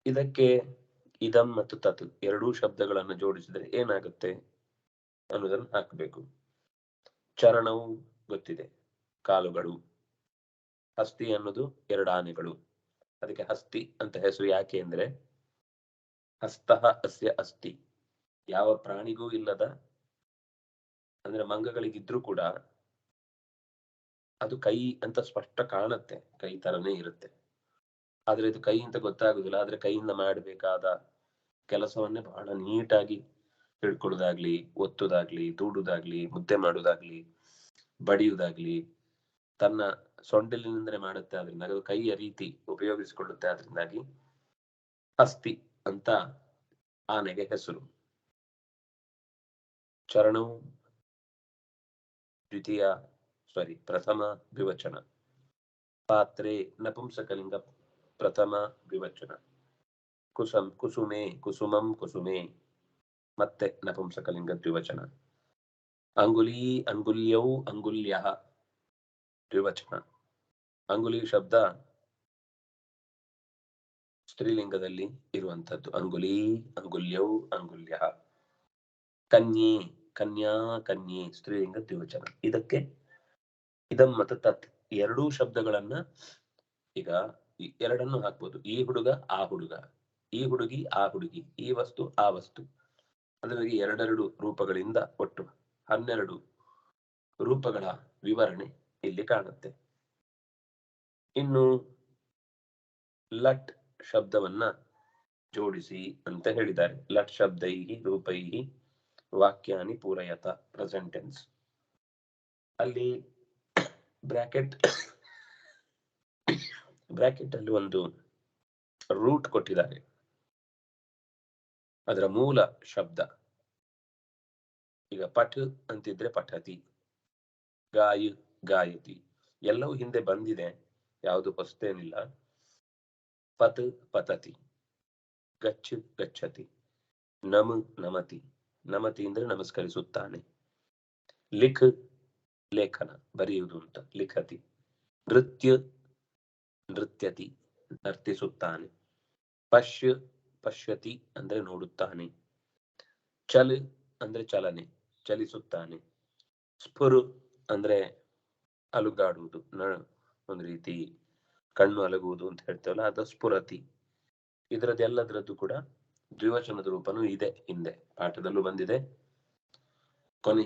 ಇದಕ್ಕೆ ಇದಂ ಮತ್ತು ತತ್ 2 ಶಬ್ದಗಳನ್ನು ಜೋಡಿಸಿದರೆ ಏನಾಗುತ್ತೆ ಅನ್ನೋದನ್ನು ಹಾಕಬೇಕು. ಚರಣವು ಗೊತ್ತಿದೆ, ಕಾಲುಗಳು. ಹಸ್ತಿ ಅನ್ನೋದು 2 ಆನೆಗಳು. ಅದಕ್ಕೆ ಹಸ್ತಿ ಅಂತ ಹೆಸರು ಯಾಕೆ ಅಂದ್ರೆ ಹಸ್ತಃ ಅಸ್ಯ ಅಸ್ತಿ, ಯಾವ ಪ್ರಾಣಿಗೂ ಇಲ್ಲದ, ಅಂದ್ರೆ ಮಂಗಗಳಿಗಿದ್ರೂ ಕೂಡ ಅದು ಕೈ ಅಂತ ಸ್ಪಷ್ಟ ಕಾಣುತ್ತೆ, ಕೈ ತರನೇ ಇರುತ್ತೆ, ಆದ್ರೆ ಇದು ಕೈ ಅಂತ ಗೊತ್ತಾಗುದಿಲ್ಲ. ಆದ್ರೆ ಕೈಯಿಂದ ಮಾಡಬೇಕಾದ ಕೆಲಸವನ್ನೇ ಬಹಳ ನೀಟಾಗಿ ಹಿಡ್ಕೊಳ್ಳೋದಾಗ್ಲಿ, ಒತ್ತುದಾಗ್ಲಿ, ದೂಡುದಾಗ್ಲಿ, ಮುದ್ದೆ ಮಾಡುದಾಗ್ಲಿ, ಬಡಿಯುವುದಾಗ್ಲಿ ತನ್ನ ಸೊಂಡಿಲಿನಿಂದಲೇ ಮಾಡುತ್ತೆ. ಆದ್ರಿಂದ ಅದು ಕೈಯ ರೀತಿ ಉಪಯೋಗಿಸಿಕೊಳ್ಳುತ್ತೆ. ಆದ್ರಿಂದಾಗಿ ಹಸ್ತಿ ಅಂತ ಆನೆಗೆ ಹೆಸರು. ಚರಣವು ಪ್ರಥಮ ದ್ವಿವಚನ. ಪಾತ್ರೆ ನಪುಂಸಕಲಿಂಗ ಪ್ರಥಮ ದ್ವಿವಚನ. ಕುಸುಮೆ ಕುಸುಮಂ ಕುಸುಮೆ ಮತ್ತೆ ನಪುಂಸಕಲಿಂಗ ದ್ವಿವಚನ. ಅಂಗುಲಿ ಅಂಗುಲ್ಯೌ ಅಂಗುಲ್ಯಃ ದ್ವಿವಚನ. ಅಂಗುಲಿ ಶಬ್ದ ಸ್ತ್ರೀಲಿಂಗದಲ್ಲಿ ಇರುವಂತದ್ದು. ಅಂಗುಲಿ ಅಂಗುಲ್ಯೌ ಅಂಗುಲ್ಯಃ. ಕನ್ಯೆ ಕನ್ಯಾ ಕನ್ಯೆ ಸ್ತ್ರೀಲಿಂಗ ದ್ವಿವಚನ. ಇದಕ್ಕೆ ಇದಂ ಮತ್ತು ತತ್ 2 ಶಬ್ದಗಳನ್ನ ಈಗ 2 ಹಾಕ್ಬೋದು. ಈ ಹುಡುಗ ಆ ಹುಡುಗ, ಈ ಹುಡುಗಿ ಆ ಹುಡುಗಿ, ಈ ವಸ್ತು ಆ ವಸ್ತು. ಅಂದ್ರೆ 2 ರೂಪಗಳಿಂದ ಒಟ್ಟು 12 ರೂಪಗಳ ವಿವರಣೆ ಇಲ್ಲಿ ಕಾಣುತ್ತೆ. ಇನ್ನು ಲಟ್ ಶಬ್ದವನ್ನ ಜೋಡಿಸಿ ಅಂತ ಹೇಳಿದ್ದಾರೆ. ಲಟ್ ಶಬ್ದೈಹಿ ರೂಪೈಹಿ ವಾಕ್ಯಾನಿ ಪೂರಯತ, ಪ್ರೆಸೆಂಟ್ ಟೆನ್ಸ್. ಅಲ್ಲಿ ಬ್ರಾಕೆಟ್ ಅಲ್ಲಿ ಒಂದು ರೂಟ್ ಕೊಟ್ಟಿದ್ದಾರೆ. ಅದರ ಮೂಲ ಶಬ್ದ ಈಗ ಪಠ್ ಅಂತಿದ್ರೆ ಪಠತಿ, ಗಾಯ ಗಾಯತಿ, ಎಲ್ಲವೂ ಹಿಂದೆ ಬಂದಿದೆ, ಯಾವುದು ಹೊಸತೇನಿಲ್ಲ. ಪತ್ ಪತತಿ, ಗಚ್ಚ ಗಚ್ಚತಿ, ನಮ ನಮತಿ, ನಮತಿ ಅಂದ್ರೆ ನಮಸ್ಕರಿಸುತ್ತಾನೆ. ಲಿಖ್ ಲೇಖನ ಬರೆಯುವುದು ಅಂತ, ಲಿಖತಿ. ನೃತ್ಯ ನೃತ್ಯತಿ ನರ್ತಿಸುತ್ತಾನೆ. ಪಶ್ಯ ಪಶ್ಯತಿ ಅಂದ್ರೆ ನೋಡುತ್ತಾನೆ. ಚಲ್ ಅಂದ್ರೆ ಚಲನೆ, ಚಲಿಸುತ್ತಾನೆ. ಸ್ಫುರು ಅಂದ್ರೆ ಅಲುಗಾಡುವುದು, ಒಂದು ರೀತಿ ಕಣ್ಣು ಅಲಗುವುದು ಅಂತ ಹೇಳ್ತೇವಲ್ಲ, ಅದು ಸ್ಫುರತಿ. ಇದರದ್ದೆಲ್ಲದರದ್ದು ಕೂಡ ದ್ವಿವಚನದ ರೂಪನೂ ಇದೆ, ಹಿಂದೆ ಪಾಠದಲ್ಲೂ ಬಂದಿದೆ,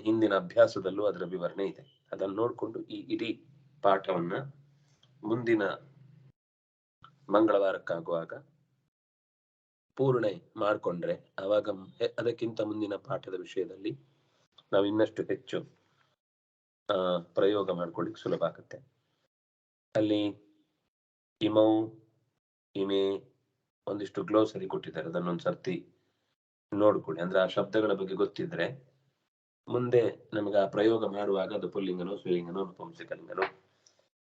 ಹಿಂದಿನ ಅಭ್ಯಾಸದಲ್ಲೂ ಅದರ ವಿವರಣೆ ಇದೆ. ಅದನ್ನು ನೋಡಿಕೊಂಡು ಈ ಇಡೀ ಪಾಠವನ್ನ ಮುಂದಿನ ಮಂಗಳವಾರಕ್ಕಾಗುವಾಗ ಪೂರ್ಣೆ ಮಾಡಿಕೊಂಡ್ರೆ ಅವಾಗ ಅದಕ್ಕಿಂತ ಮುಂದಿನ ಪಾಠದ ವಿಷಯದಲ್ಲಿ ನಾವು ಇನ್ನಷ್ಟು ಹೆಚ್ಚು ಪ್ರಯೋಗ ಮಾಡ್ಕೊಳ್ಳಿಕ್ಕೆ ಸುಲಭ ಆಗುತ್ತೆ. ಅಲ್ಲಿ ಇಮೌ, ಇಮೆ ಒಂದಿಷ್ಟು ಗ್ಲೋಸರಿ ಕೊಟ್ಟಿದ್ದಾರೆ, ಅದನ್ನೊಂದು ಸರ್ತಿ ನೋಡ್ಕೊಳ್ಳಿ. ಅಂದ್ರೆ ಆ ಶಬ್ದಗಳ ಬಗ್ಗೆ ಗೊತ್ತಿದ್ರೆ ಮುಂದೆ ನಮಗೆ ಆ ಪ್ರಯೋಗ ಮಾಡುವಾಗ ಅದು ಪುಲ್ಲಿಂಗನೋ ಸ್ತ್ರೀಲಿಂಗನೋ ನಪುಂಸಕಲಿಂಗನೋ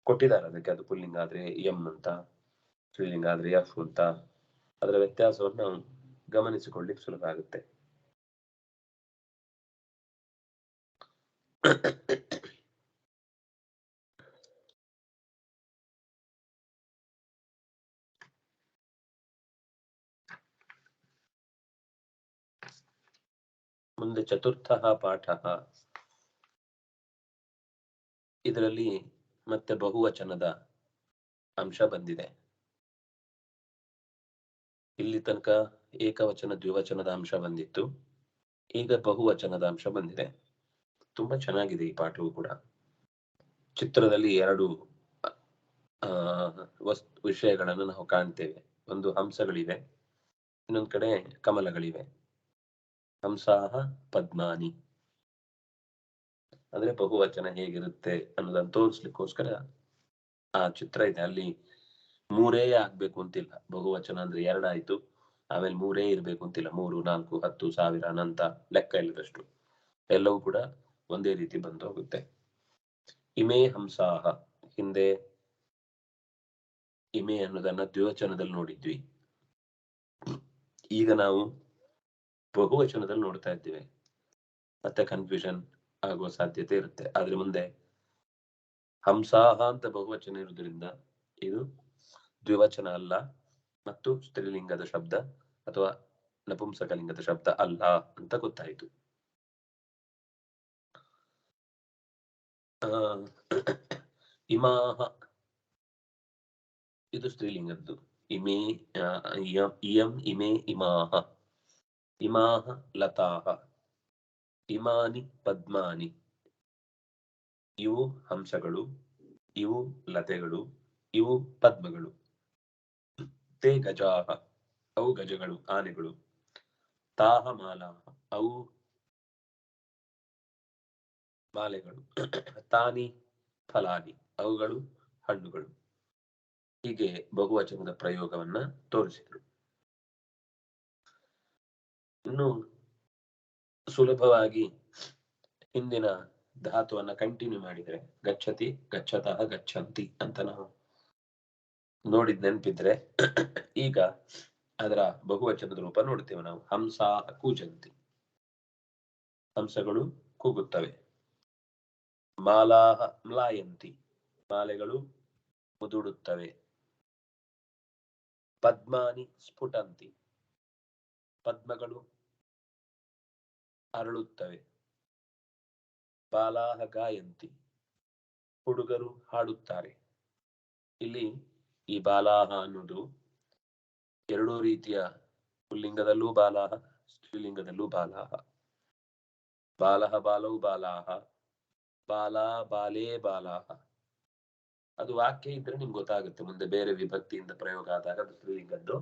ಕೊಟ್ಟಿದ್ದಾರೆ. ಅದಕ್ಕೆ ಅದು ಪುಲ್ಲಿಂಗ ಆದ್ರೆ ಎಂ ಅಂತ, ಸ್ತ್ರೀಲಿಂಗ ಆದ್ರೆ ಎಫ್ ಅಂತ. ಅದರ ವ್ಯತ್ಯಾಸವನ್ನು ನಾವು ಗಮನಿಸಿಕೊಳ್ಳಿಕ್ಕೆ ಸುಲಭ ಆಗುತ್ತೆ. ಮುಂದೆ ಚತುರ್ಥ ಪಾಠ. ಇದರಲ್ಲಿ ಮತ್ತೆ ಬಹುವಚನದ ಅಂಶ ಬಂದಿದೆ. ಇಲ್ಲಿ ತನಕ ಏಕವಚನ ದ್ವಿವಚನದ ಅಂಶ ಬಂದಿತ್ತು, ಈಗ ಬಹುವಚನದ ಅಂಶ ಬಂದಿದೆ. ತುಂಬಾ ಚೆನ್ನಾಗಿದೆ ಈ ಪಾಠವು ಕೂಡ. ಚಿತ್ರದಲ್ಲಿ ಎರಡು ವಿಷಯಗಳನ್ನು ನಾವು ಕಾಣ್ತೇವೆ. ಒಂದು ಹಂಸಗಳಿವೆ, ಇನ್ನೊಂದು ಕಡೆ ಕಮಲಗಳಿವೆ. ಹಂಸಾಹ ಪದ್ಮಾನಿ ಅಂದ್ರೆ ಬಹುವಚನ ಹೇಗಿರುತ್ತೆ ಅನ್ನೋದನ್ನು ತೋರಿಸ್ಲಿಕ್ಕೋಸ್ಕರ ಆ ಚಿತ್ರ ಇದೆ. ಅಲ್ಲಿ ಮೂರೇ ಆಗ್ಬೇಕು ಅಂತಿಲ್ಲ. ಬಹುವಚನ ಅಂದ್ರೆ ಎರಡಾಯ್ತು, ಆಮೇಲೆ ಮೂರೇ ಇರ್ಬೇಕು ಅಂತಿಲ್ಲ. 3, 4, 10, 1000 ಅನಂತ ಲೆಕ್ಕ ಇಲ್ಲದಷ್ಟು ಎಲ್ಲವೂ ಕೂಡ ಒಂದೇ ರೀತಿ ಬಂದು ಹೋಗುತ್ತೆ. ಇಮೆ ಹಂಸಾಹ, ಹಿಂದೆ ಇಮೆ ಅನ್ನೋದನ್ನ ದ್ವಿವಚನದಲ್ಲಿ ನೋಡಿದ್ವಿ. ಈಗ ನಾವು ಬಹುವಚನದಲ್ಲಿ ನೋಡ್ತಾ ಇದ್ದೇವೆ. ಮತ್ತೆ ಕನ್ಫ್ಯೂಷನ್ ಆಗುವ ಸಾಧ್ಯತೆ ಇರುತ್ತೆ. ಆದ್ರೆ ಮುಂದೆ ಹಂಸಾಹ ಅಂತ ಬಹುವಚನ ಇರುವುದರಿಂದ ಇದು ದ್ವಿವಚನ ಅಲ್ಲ ಮತ್ತು ಸ್ತ್ರೀಲಿಂಗದ ಶಬ್ದ ಅಥವಾ ನಪುಂಸಕಲಿಂಗದ ಶಬ್ದ ಅಲ್ಲ ಅಂತ ಗೊತ್ತಾಯಿತು. ಇಮಾಹ ಇದು ಸ್ತ್ರೀಲಿಂಗದ್ದು. ಇಮೆ ಇಯಂ ಇಮೆ ಇಮಾಹ. ಇಮಾಹ ಲತಾಹ, ಇಮಾನಿ ಪದ್ಮಾನಿ. ಇವು ಹಂಸಗಳು, ಇವು ಲತೆಗಳು, ಇವು ಪದ್ಮಗಳು. ತೇ ಗಜಾಹ, ಅವು ಗಜಗಳು, ಆನೆಗಳು. ತಾಹ ಮಾಲಾಹ, ಅವು ಮಾಲೆಗಳು. ತಾನಿ ಫಲಾನಿ, ಅವುಗಳು ಹಣ್ಣುಗಳು. ಹೀಗೆ ಬಹುವಚನದ ಪ್ರಯೋಗವನ್ನ ತೋರಿಸಿದರು. ಇನ್ನು ಸುಲಭವಾಗಿ ಹಿಂದಿನ ಧಾತುವನ್ನ ಕಂಟಿನ್ಯೂ ಮಾಡಿದ್ರೆ ಗಚ್ಚತಿ, ಗಚ್ಚತಃ, ಗಚ್ಚಂತಿ ಅಂತ ನಾವು ನೋಡಿದ್ ನೆನಪಿದ್ರೆ ಈಗ ಅದರ ಬಹುವಚನದ ರೂಪ ನೋಡ್ತೇವೆ ನಾವು. ಹಂಸಾಹ ಕೂಜಂತಿ, ಹಂಸಗಳು ಕೂಗುತ್ತವೆ. ಮಾಲಾಹ ಮ್ಲಾಯಂತಿ, ಮಾಲೆಗಳು ಮುದುಡುತ್ತವೆ. ಪದ್ಮಾನಿ ಸ್ಫುಟಂತಿ, ಪದ್ಮಗಳು ಅರಳುತ್ತವೆ. ಬಾಲಾಹ ಗಾಯಂತಿ, ಹುಡುಗರು ಹಾಡುತ್ತಾರೆ. ಇಲ್ಲಿ ಈ ಬಾಲಾಹ ಅನ್ನೋದು ಎರಡೂ ರೀತಿಯ, ಪುಲ್ಲಿಂಗದಲ್ಲೂ ಬಾಲಾಹ, ಸ್ತ್ರೀಲಿಂಗದಲ್ಲೂ ಬಾಲಾಹ. ಬಾಲಹ ಬಾಲೌ ಬಾಲಾಹ, ಬಾಲಾ ಬಾಲೇ ಬಾಲಾಹ. ಅದು ವಾಕ್ಯ ಇದ್ರೆ ನಿಮ್ಗೆ ಗೊತ್ತಾಗುತ್ತೆ. ಮುಂದೆ ಬೇರೆ ವಿಭಕ್ತಿಯಿಂದ ಪ್ರಯೋಗ ಆದಾಗ ಅದು ಸ್ತ್ರೀಲಿಂಗದ್ದು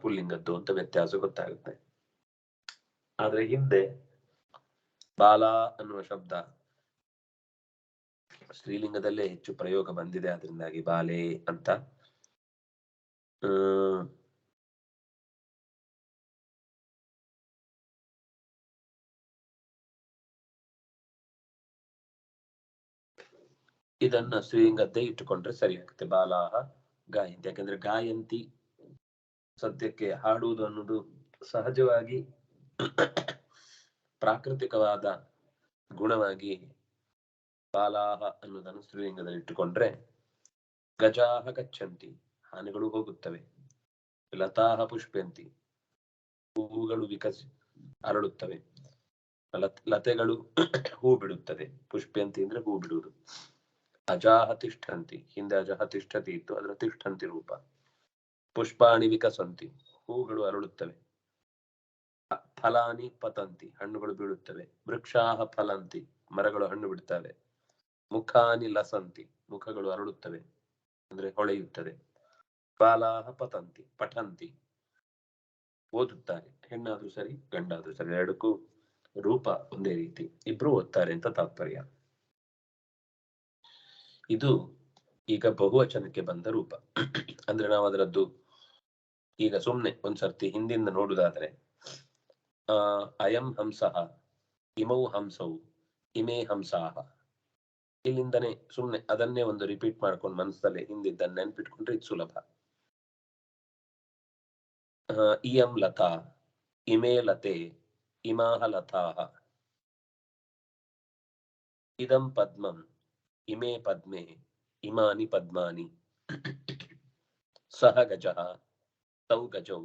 ಪುಲ್ಲಿಂಗದ್ದು ಅಂತ ವ್ಯತ್ಯಾಸ ಗೊತ್ತಾಗುತ್ತೆ. ಆದ್ರೆ ಹಿಂದೆ ಬಾಲ ಅನ್ನುವ ಶಬ್ದ ಸ್ತ್ರೀಲಿಂಗದಲ್ಲೇ ಹೆಚ್ಚು ಪ್ರಯೋಗ ಬಂದಿದೆ. ಅದರಿಂದಾಗಿ ಬಾಲೆ ಅಂತ. ಇದನ್ನ ಸ್ತ್ರೀಲಿಂಗದ್ದೇ ಇಟ್ಟುಕೊಂಡ್ರೆ ಸರಿ ಆಗುತ್ತೆ. ಬಾಲಾಹ ಗಾಯಂತಿ. ಯಾಕಂದ್ರೆ ಗಾಯಂತಿ ಸದ್ಯಕ್ಕೆ ಹಾಡುವುದು ಅನ್ನೋದು ಸಹಜವಾಗಿ ಪ್ರಾಕೃತಿಕವಾದ ಗುಣವಾಗಿ ಬಾಲಾಹ ಅನ್ನೋದನ್ನು ಸ್ತ್ರೀಲಿಂಗದಲ್ಲಿ ಇಟ್ಟುಕೊಂಡ್ರೆ, ಗಜಾಹ ಗಚ್ಚಂತಿ, ಆನೆಗಳು ಹೋಗುತ್ತವೆ. ಲತಾಹ ಪುಷ್ಪಂತಿ, ಹೂವುಗಳು ಅರಳುತ್ತವೆ. ಲತೆಗಳು ಹೂ ಬಿಡುತ್ತದೆ. ಪುಷ್ಪಂತಿ ಅಂದ್ರೆ ಹೂ ಬಿಡುವುದು. ಅಜಾಹ ತಿಷ್ಠಂತಿ, ಹಿಂದೆ ಅಜಾಹ ತಿಷ್ಠತಿ ಇತ್ತು, ಅದರ ತಿಷ್ಠಂತಿ ರೂಪ. ಪುಷ್ಪಾಣಿ ವಿಕಸಂತಿ, ಹೂಗಳು ಅರಳುತ್ತವೆ. ಫಲಾನಿ ಪತಂತಿ, ಹಣ್ಣುಗಳು ಬೀಳುತ್ತವೆ. ವೃಕ್ಷಾಹ ಫಲಂತಿ, ಮರಗಳು ಹಣ್ಣು ಬಿಡುತ್ತವೆ. ಮುಖಾನಿ ಲಸಂತಿ, ಮುಖಗಳು ಅರಳುತ್ತವೆ ಅಂದ್ರೆ ಹೊಳೆಯುತ್ತದೆ. ಬಾಲಾಹ ಪತಂತಿ, ಪಠಂತಿ, ಓದುತ್ತಾರೆ. ಹೆಣ್ಣಾದ್ರೂ ಸರಿ ಗಂಡಾದ್ರೂ ಸರಿ, ಎರಡಕ್ಕೂ ರೂಪ ಒಂದೇ ರೀತಿ, ಇಬ್ರು ಓದ್ತಾರೆ ಅಂತ ತಾತ್ಪರ್ಯ. ಇದು ಈಗ ಬಹುವಚನಕ್ಕೆ ಬಂದ ರೂಪ. ಅಂದ್ರೆ ನಾವು ಅದರದ್ದು ಈಗ ಸುಮ್ನೆ ಒಂದ್ಸರ್ತಿ ಹಿಂದಿಂದ ನೋಡುದಾದ್ರೆ, ಅಯಂ ಹಂಸಃ, ಇಮೌ ಹಂಸೌ, ಇಮೇ ಹಂಸಾಹ, ಇಲ್ಲಿಂದನೇ ಸುಮ್ನೆ ಅದನ್ನೇ ಒಂದು ರಿಪೀಟ್ ಮಾಡ್ಕೊಂಡು ಮನಸ್ಸಲ್ಲೇ ಹಿಂದಿದ್ದನ್ನ ನೆನ್ಪಿಟ್ಕೊಂಡ್ರೆ ಇದು ಸುಲಭ. ಇಯಂ ಲತಾ, ಇಮೇ ಲತೆ, ಇಮಾಹ ಲತಾಹ, ಇದಂ ಪದ್ಮಂ, ಇಮೇ ಪದ್ಮೆ, ಇಮಾನಿ ಪದ್ಮಾನಿ, ಸಹ ಗಜಃ, ತೌ ಗಜೌ,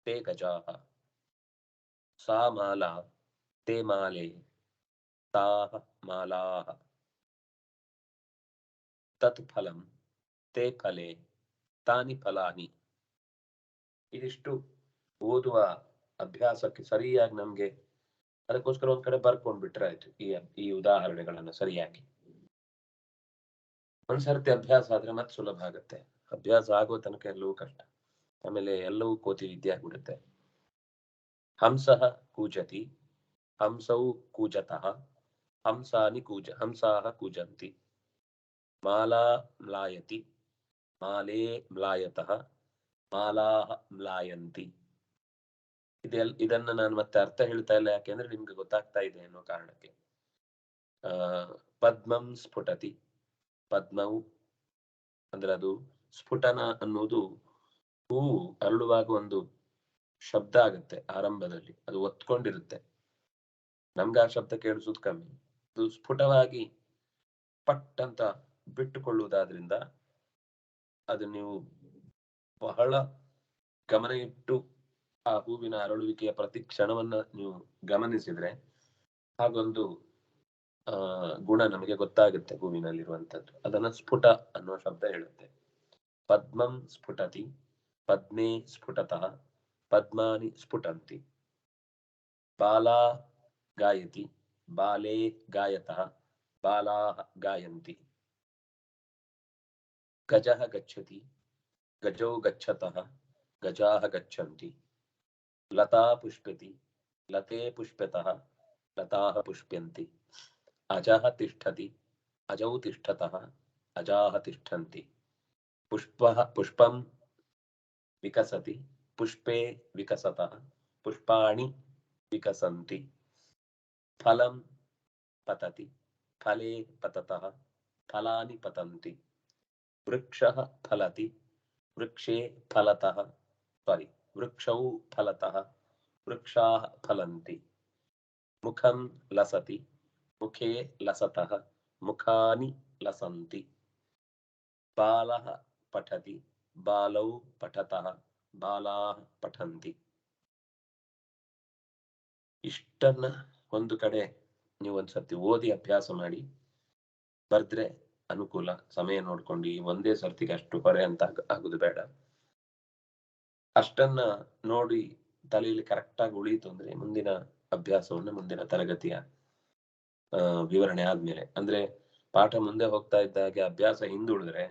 ತೇ ಗಜಾಹ, ಸಾ ಮಾಲಾ, ತೇ ಮಾಲೆ, ತಾಹ ಮಾಲಾಹ, ತತ್ ಫಲಂ, ತೇ ಫಲೆ, ತಾನಿ ಫಲಾನಿ. ಇದಿಷ್ಟು ಓದುವ ಅಭ್ಯಾಸಕ್ಕೆ ಸರಿಯಾಗಿ ನಮ್ಗೆ, ಅದಕ್ಕೋಸ್ಕರ ಒಂದ್ ಕಡೆ ಬರ್ಕೊಂಡ್ಬಿಟ್ರೆ ಆಯ್ತು ಈ ಉದಾಹರಣೆಗಳನ್ನ ಸರಿಯಾಗಿ. ಒಂದ್ಸರ್ತಿ ಅಭ್ಯಾಸ ಆದ್ರೆ ಮತ್ತೆ ಸುಲಭ ಆಗುತ್ತೆ. ಅಭ್ಯಾಸ ಆಗೋ ತನಕ ಎಲ್ಲವೂ ಕಷ್ಟ, ಆಮೇಲೆ ಎಲ್ಲವೂ ಕೋತಿ ವಿದ್ಯೆ ಆಗ್ಬಿಡುತ್ತೆ. ಹಂಸಃ ಕೂಜತಿ, ಹಂಸೌ ಕೂಜತಃ, ಹಂಸಾಹ ಕೂಜಂತಿ, ಮಾಲಾ ಮ್ಲಾಯತಿ, ಮಾಲೇ ಮ್ಲಾಯತಃ, ಮಾಲಾಹ ಮ್ಲಾಯಂತಿ. ಇದನ್ನ ನಾನು ಮತ್ತೆ ಅರ್ಥ ಹೇಳ್ತಾ ಇಲ್ಲ, ಯಾಕೆಂದ್ರೆ ನಿಮ್ಗೆ ಗೊತ್ತಾಗ್ತಾ ಇದೆ ಅನ್ನೋ ಕಾರಣಕ್ಕೆ. ಪದ್ಮಂ ಸ್ಫುಟತಿ, ಪದ್ಮವು ಅಂದ್ರೆ ಅದು ಸ್ಫುಟನ ಅನ್ನೋದು ಹೂವು ಅರಳುವಾಗ ಒಂದು ಶಬ್ದ ಆಗುತ್ತೆ ಆರಂಭದಲ್ಲಿ, ಅದು ಒತ್ಕೊಂಡಿರುತ್ತೆ. ನಮ್ಗೆ ಆ ಶಬ್ದ ಕೇಳಿಸೋದು ಕಮ್ಮಿ. ಅದು ಸ್ಫುಟವಾಗಿ ಪಟ್ ಅಂತ ಬಿಟ್ಟುಕೊಳ್ಳುವುದಾದ್ರಿಂದ ಅದು ನೀವು ಬಹಳ ಗಮನ ಇಟ್ಟು ಆ ಹೂವಿನ ಅರಳುವಿಕೆಯ ಪ್ರತಿ ಕ್ಷಣವನ್ನ ನೀವು ಗಮನಿಸಿದ್ರೆ ಹಾಗೊಂದು ಗುಣ ನಮಗೆ ಗೊತ್ತಾಗುತ್ತೆ ಹೂವಿನಲ್ಲಿರುವಂತದ್ದು. ಅದನ್ನ ಸ್ಫುಟ ಅನ್ನುವ ಶಬ್ದ ಹೇಳುತ್ತೆ. ಪದ್ಮಂ ಸ್ಫುಟತಿ, ಪದ್ಮೇ ಸ್ಫುಟತಃ, ಪದ್ಮಾನಿ ಸ್ಫುಟಂತಿ, ಬಾಲಾ ಗಾಯತಿ, ಬಾಲೇ ಗಾಯತಃ, ಬಾಲಾಹ ಗಾಯಂತಿ, ಗಜಃ ಗಚ್ಚತಿ, ಗಜೌ ಗಚ್ಚತಃ, ಗಜಾಹ ಗಚ್ಚಂತಿ, ಲತಾ ಪುಷ್ಪತಿ, ಲತೆ ಪುಷ್ಪತಃ, ಲತಾಹ ಪುಷ್ಪ್ಯಂತಿ, ಅಜಃ ತಿಷ್ಠತಿ, ಅಜೌ ತಿಷ್ಠತಃ, ಅಜಾಹ ತಿಷ್ಠಂತಿ, ಪುಷ್ಪಂ ವಿಕಸತಿ, ಪುಷ್ಪೇ ವಿಕಸತಃ, ಪುಷ್ಪಾಣಿ ವಿಕಸಂತಿ, ಫಲಂ ಪತತಿ, ಫಲೇ ಪತತಃ, ಫಲಾನಿ ಪತಂತಿ, ವೃಕ್ಷಃ ಫಲತಿ, ವೃಕ್ಷೇ ಫಲತಃ, ವೃಕ್ಷೌ ಫಲತಃ, ವೃಕ್ಷಾಃ ಫಲಂತಿ, ಮುಖಂ ಲಸತಿ, ಮುಖೇ ಲಸತಃ, ಮುಖಾನಿ ಲಸಂತಿ, ಬಾಲಃ ಪಠತಿ, ಬಾಲೌ ಪಠತಃ, ಬಾಲಾಃ ಪಠಂತಿ. ಇಷ್ಟನ್ನ ಒಂದು ಕಡೆ ನೀವು ಒಂದ್ಸರ್ತಿ ಓದಿ ಅಭ್ಯಾಸ ಮಾಡಿ, ಬರ್ದ್ರೆ ಅನುಕೂಲ. ಸಮಯ ನೋಡ್ಕೊಂಡು ಒಂದೇ ಸರ್ತಿಗೆ ಅಷ್ಟು ಹೊರೆ ಅಂತ ಆಗುದು ಬೇಡ. ಅಷ್ಟನ್ನ ನೋಡಿ ತಲೆಯಲ್ಲಿ ಕರೆಕ್ಟ್ ಆಗಿ ಉಳಿಯಿತು ಅಂದ್ರೆ ಮುಂದಿನ ಅಭ್ಯಾಸವನ್ನು ಮುಂದಿನ ತರಗತಿಯ ವಿವರಣೆ ಆದ್ಮೇಲೆ, ಅಂದ್ರೆ ಪಾಠ ಮುಂದೆ ಹೋಗ್ತಾ ಇದ್ದಾಗೆ ಅಭ್ಯಾಸ ಹಿಂದುಳಿದ್ರೆ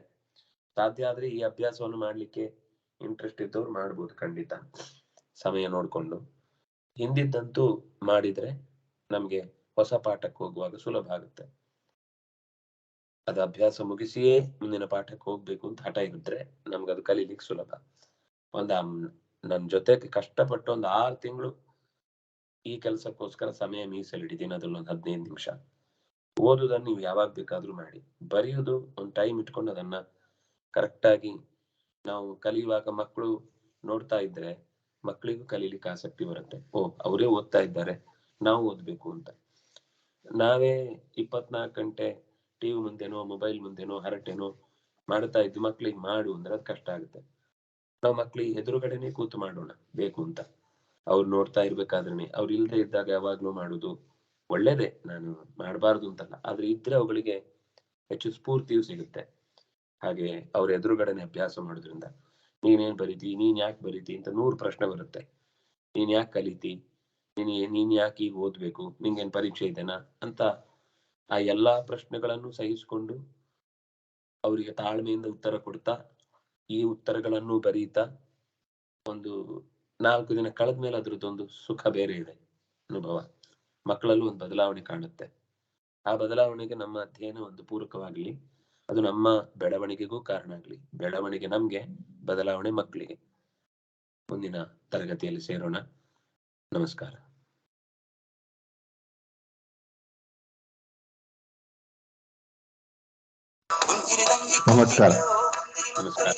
ಸಾಧ್ಯ ಆದ್ರೆ ಈ ಅಭ್ಯಾಸವನ್ನು ಮಾಡ್ಲಿಕ್ಕೆ ಇಂಟ್ರೆಸ್ಟ್ ಇದ್ದವ್ರು ಮಾಡ್ಬೋದು ಖಂಡಿತ, ಸಮಯ ನೋಡ್ಕೊಂಡು. ಹಿಂದಿದ್ದಂತೂ ಮಾಡಿದ್ರೆ ನಮ್ಗೆ ಹೊಸ ಪಾಠಕ್ಕೆ ಹೋಗುವಾಗ ಸುಲಭ ಆಗುತ್ತೆ. ಅದು ಅಭ್ಯಾಸ ಮುಗಿಸಿಯೇ ಮುಂದಿನ ಪಾಠಕ್ಕೆ ಹೋಗ್ಬೇಕು ಅಂತ ಹಠ ಇದ್ರೆ ನಮ್ಗೆ ಅದು ಕಲೀಲಿಕ್ಕೆ ಸುಲಭ. ನನ್ ಜೊತೆಗೆ ಕಷ್ಟಪಟ್ಟು ಒಂದು 6 ತಿಂಗಳು ಈ ಕೆಲಸಕ್ಕೋಸ್ಕರ ಸಮಯ ಮೀಸಲಿಡಿ, ದಿನದಲ್ಲಿ ಒಂದು 15 ನಿಮಿಷ. ಓದುದನ್ನು ನೀವು ಯಾವಾಗ ಬೇಕಾದ್ರೂ ಮಾಡಿ. ಬರೆಯುವುದು ಒಂದು ಟೈಮ್ ಇಟ್ಕೊಂಡು ಅದನ್ನ ಕರೆಕ್ಟ್ ಆಗಿ ನಾವು ಕಲಿಯುವಾಗ ಮಕ್ಕಳು ನೋಡ್ತಾ ಇದ್ರೆ ಮಕ್ಕಳಿಗೂ ಕಲೀಲಿಕ್ಕೆ ಆಸಕ್ತಿ ಬರುತ್ತೆ. ಅವರೇ ಓದ್ತಾ ಇದ್ದಾರೆ, ನಾವು ಓದ್ಬೇಕು ಅಂತ. ನಾವೇ 24 ಗಂಟೆ ಟಿವಿ ಮುಂದೆನೋ ಮೊಬೈಲ್ ಮುಂದೆನೋ ಹರಟೆನೋ ಮಾಡ್ತಾ ಇದ್ದು ಮಕ್ಳಿಗೆ ಮಾಡು ಅಂದ್ರೆ ಅದು ಕಷ್ಟ ಆಗುತ್ತೆ. ನಾವು ಮಕ್ಳಿಗೆ ಎದುರುಗಡೆನೆ ಕೂತು ಮಾಡೋಣ ಬೇಕು ಅಂತ. ಅವ್ರು ನೋಡ್ತಾ ಇರ್ಬೇಕಾದ್ರೆ, ಅವ್ರು ಇಲ್ದೇ ಇದ್ದಾಗ ಯಾವಾಗ್ಲೂ ಮಾಡುದು ಒಳ್ಳೇದೇ, ನಾನು ಮಾಡಬಾರ್ದು ಅಂತಲ್ಲ, ಆದ್ರೆ ಇದ್ರೆ ಅವುಗಳಿಗೆ ಹೆಚ್ಚು ಸ್ಫೂರ್ತಿಯೂ ಸಿಗುತ್ತೆ. ಹಾಗೆ ಅವ್ರ ಎದುರುಗಡೆನೆ ಅಭ್ಯಾಸ ಮಾಡೋದ್ರಿಂದ ನೀನೇನ್ ಬರೀತಿ, ನೀನ್ ಯಾಕೆ ಬರೀತಿ ಅಂತ 100 ಪ್ರಶ್ನೆ ಬರುತ್ತೆ. ನೀನ್ ಯಾಕೆ ಕಲಿತಿ, ನೀನ್ ಯಾಕೆ ಈಗ ಓದ್ಬೇಕು, ನಿಂಗೇನ್ ಪರೀಕ್ಷೆ ಇದೆನಾ ಅಂತ ಆ ಎಲ್ಲಾ ಪ್ರಶ್ನೆಗಳನ್ನು ಸಹಿಸಿಕೊಂಡು ಅವರಿಗೆ ತಾಳ್ಮೆಯಿಂದ ಉತ್ತರ ಕೊಡ್ತಾ, ಈ ಉತ್ತರಗಳನ್ನು ಬರೀತಾ ಒಂದು 4 ದಿನ ಕಳೆದ್ಮೇಲೆ ಅದ್ರದ್ದೊಂದು ಸುಖ ಬೇರೆ ಇದೆ, ಅನುಭವ. ಮಕ್ಕಳಲ್ಲೂ ಒಂದು ಬದಲಾವಣೆ ಕಾಣುತ್ತೆ. ಆ ಬದಲಾವಣೆಗೆ ನಮ್ಮ ಅಧ್ಯಯನ ಒಂದು ಪೂರಕವಾಗ್ಲಿ, ಅದು ನಮ್ಮ ಬೆಳವಣಿಗೆಗೂ ಕಾರಣ ಆಗ್ಲಿ. ಬೆಳವಣಿಗೆ ನಮ್ಗೆ, ಬದಲಾವಣೆ ಮಕ್ಕಳಿಗೆ. ಮುಂದಿನ ತರಗತಿಯಲ್ಲಿ ಸೇರೋಣ. ನಮಸ್ಕಾರ. ನಮಸ್ಕಾರ. ನಮಸ್ಕಾರ.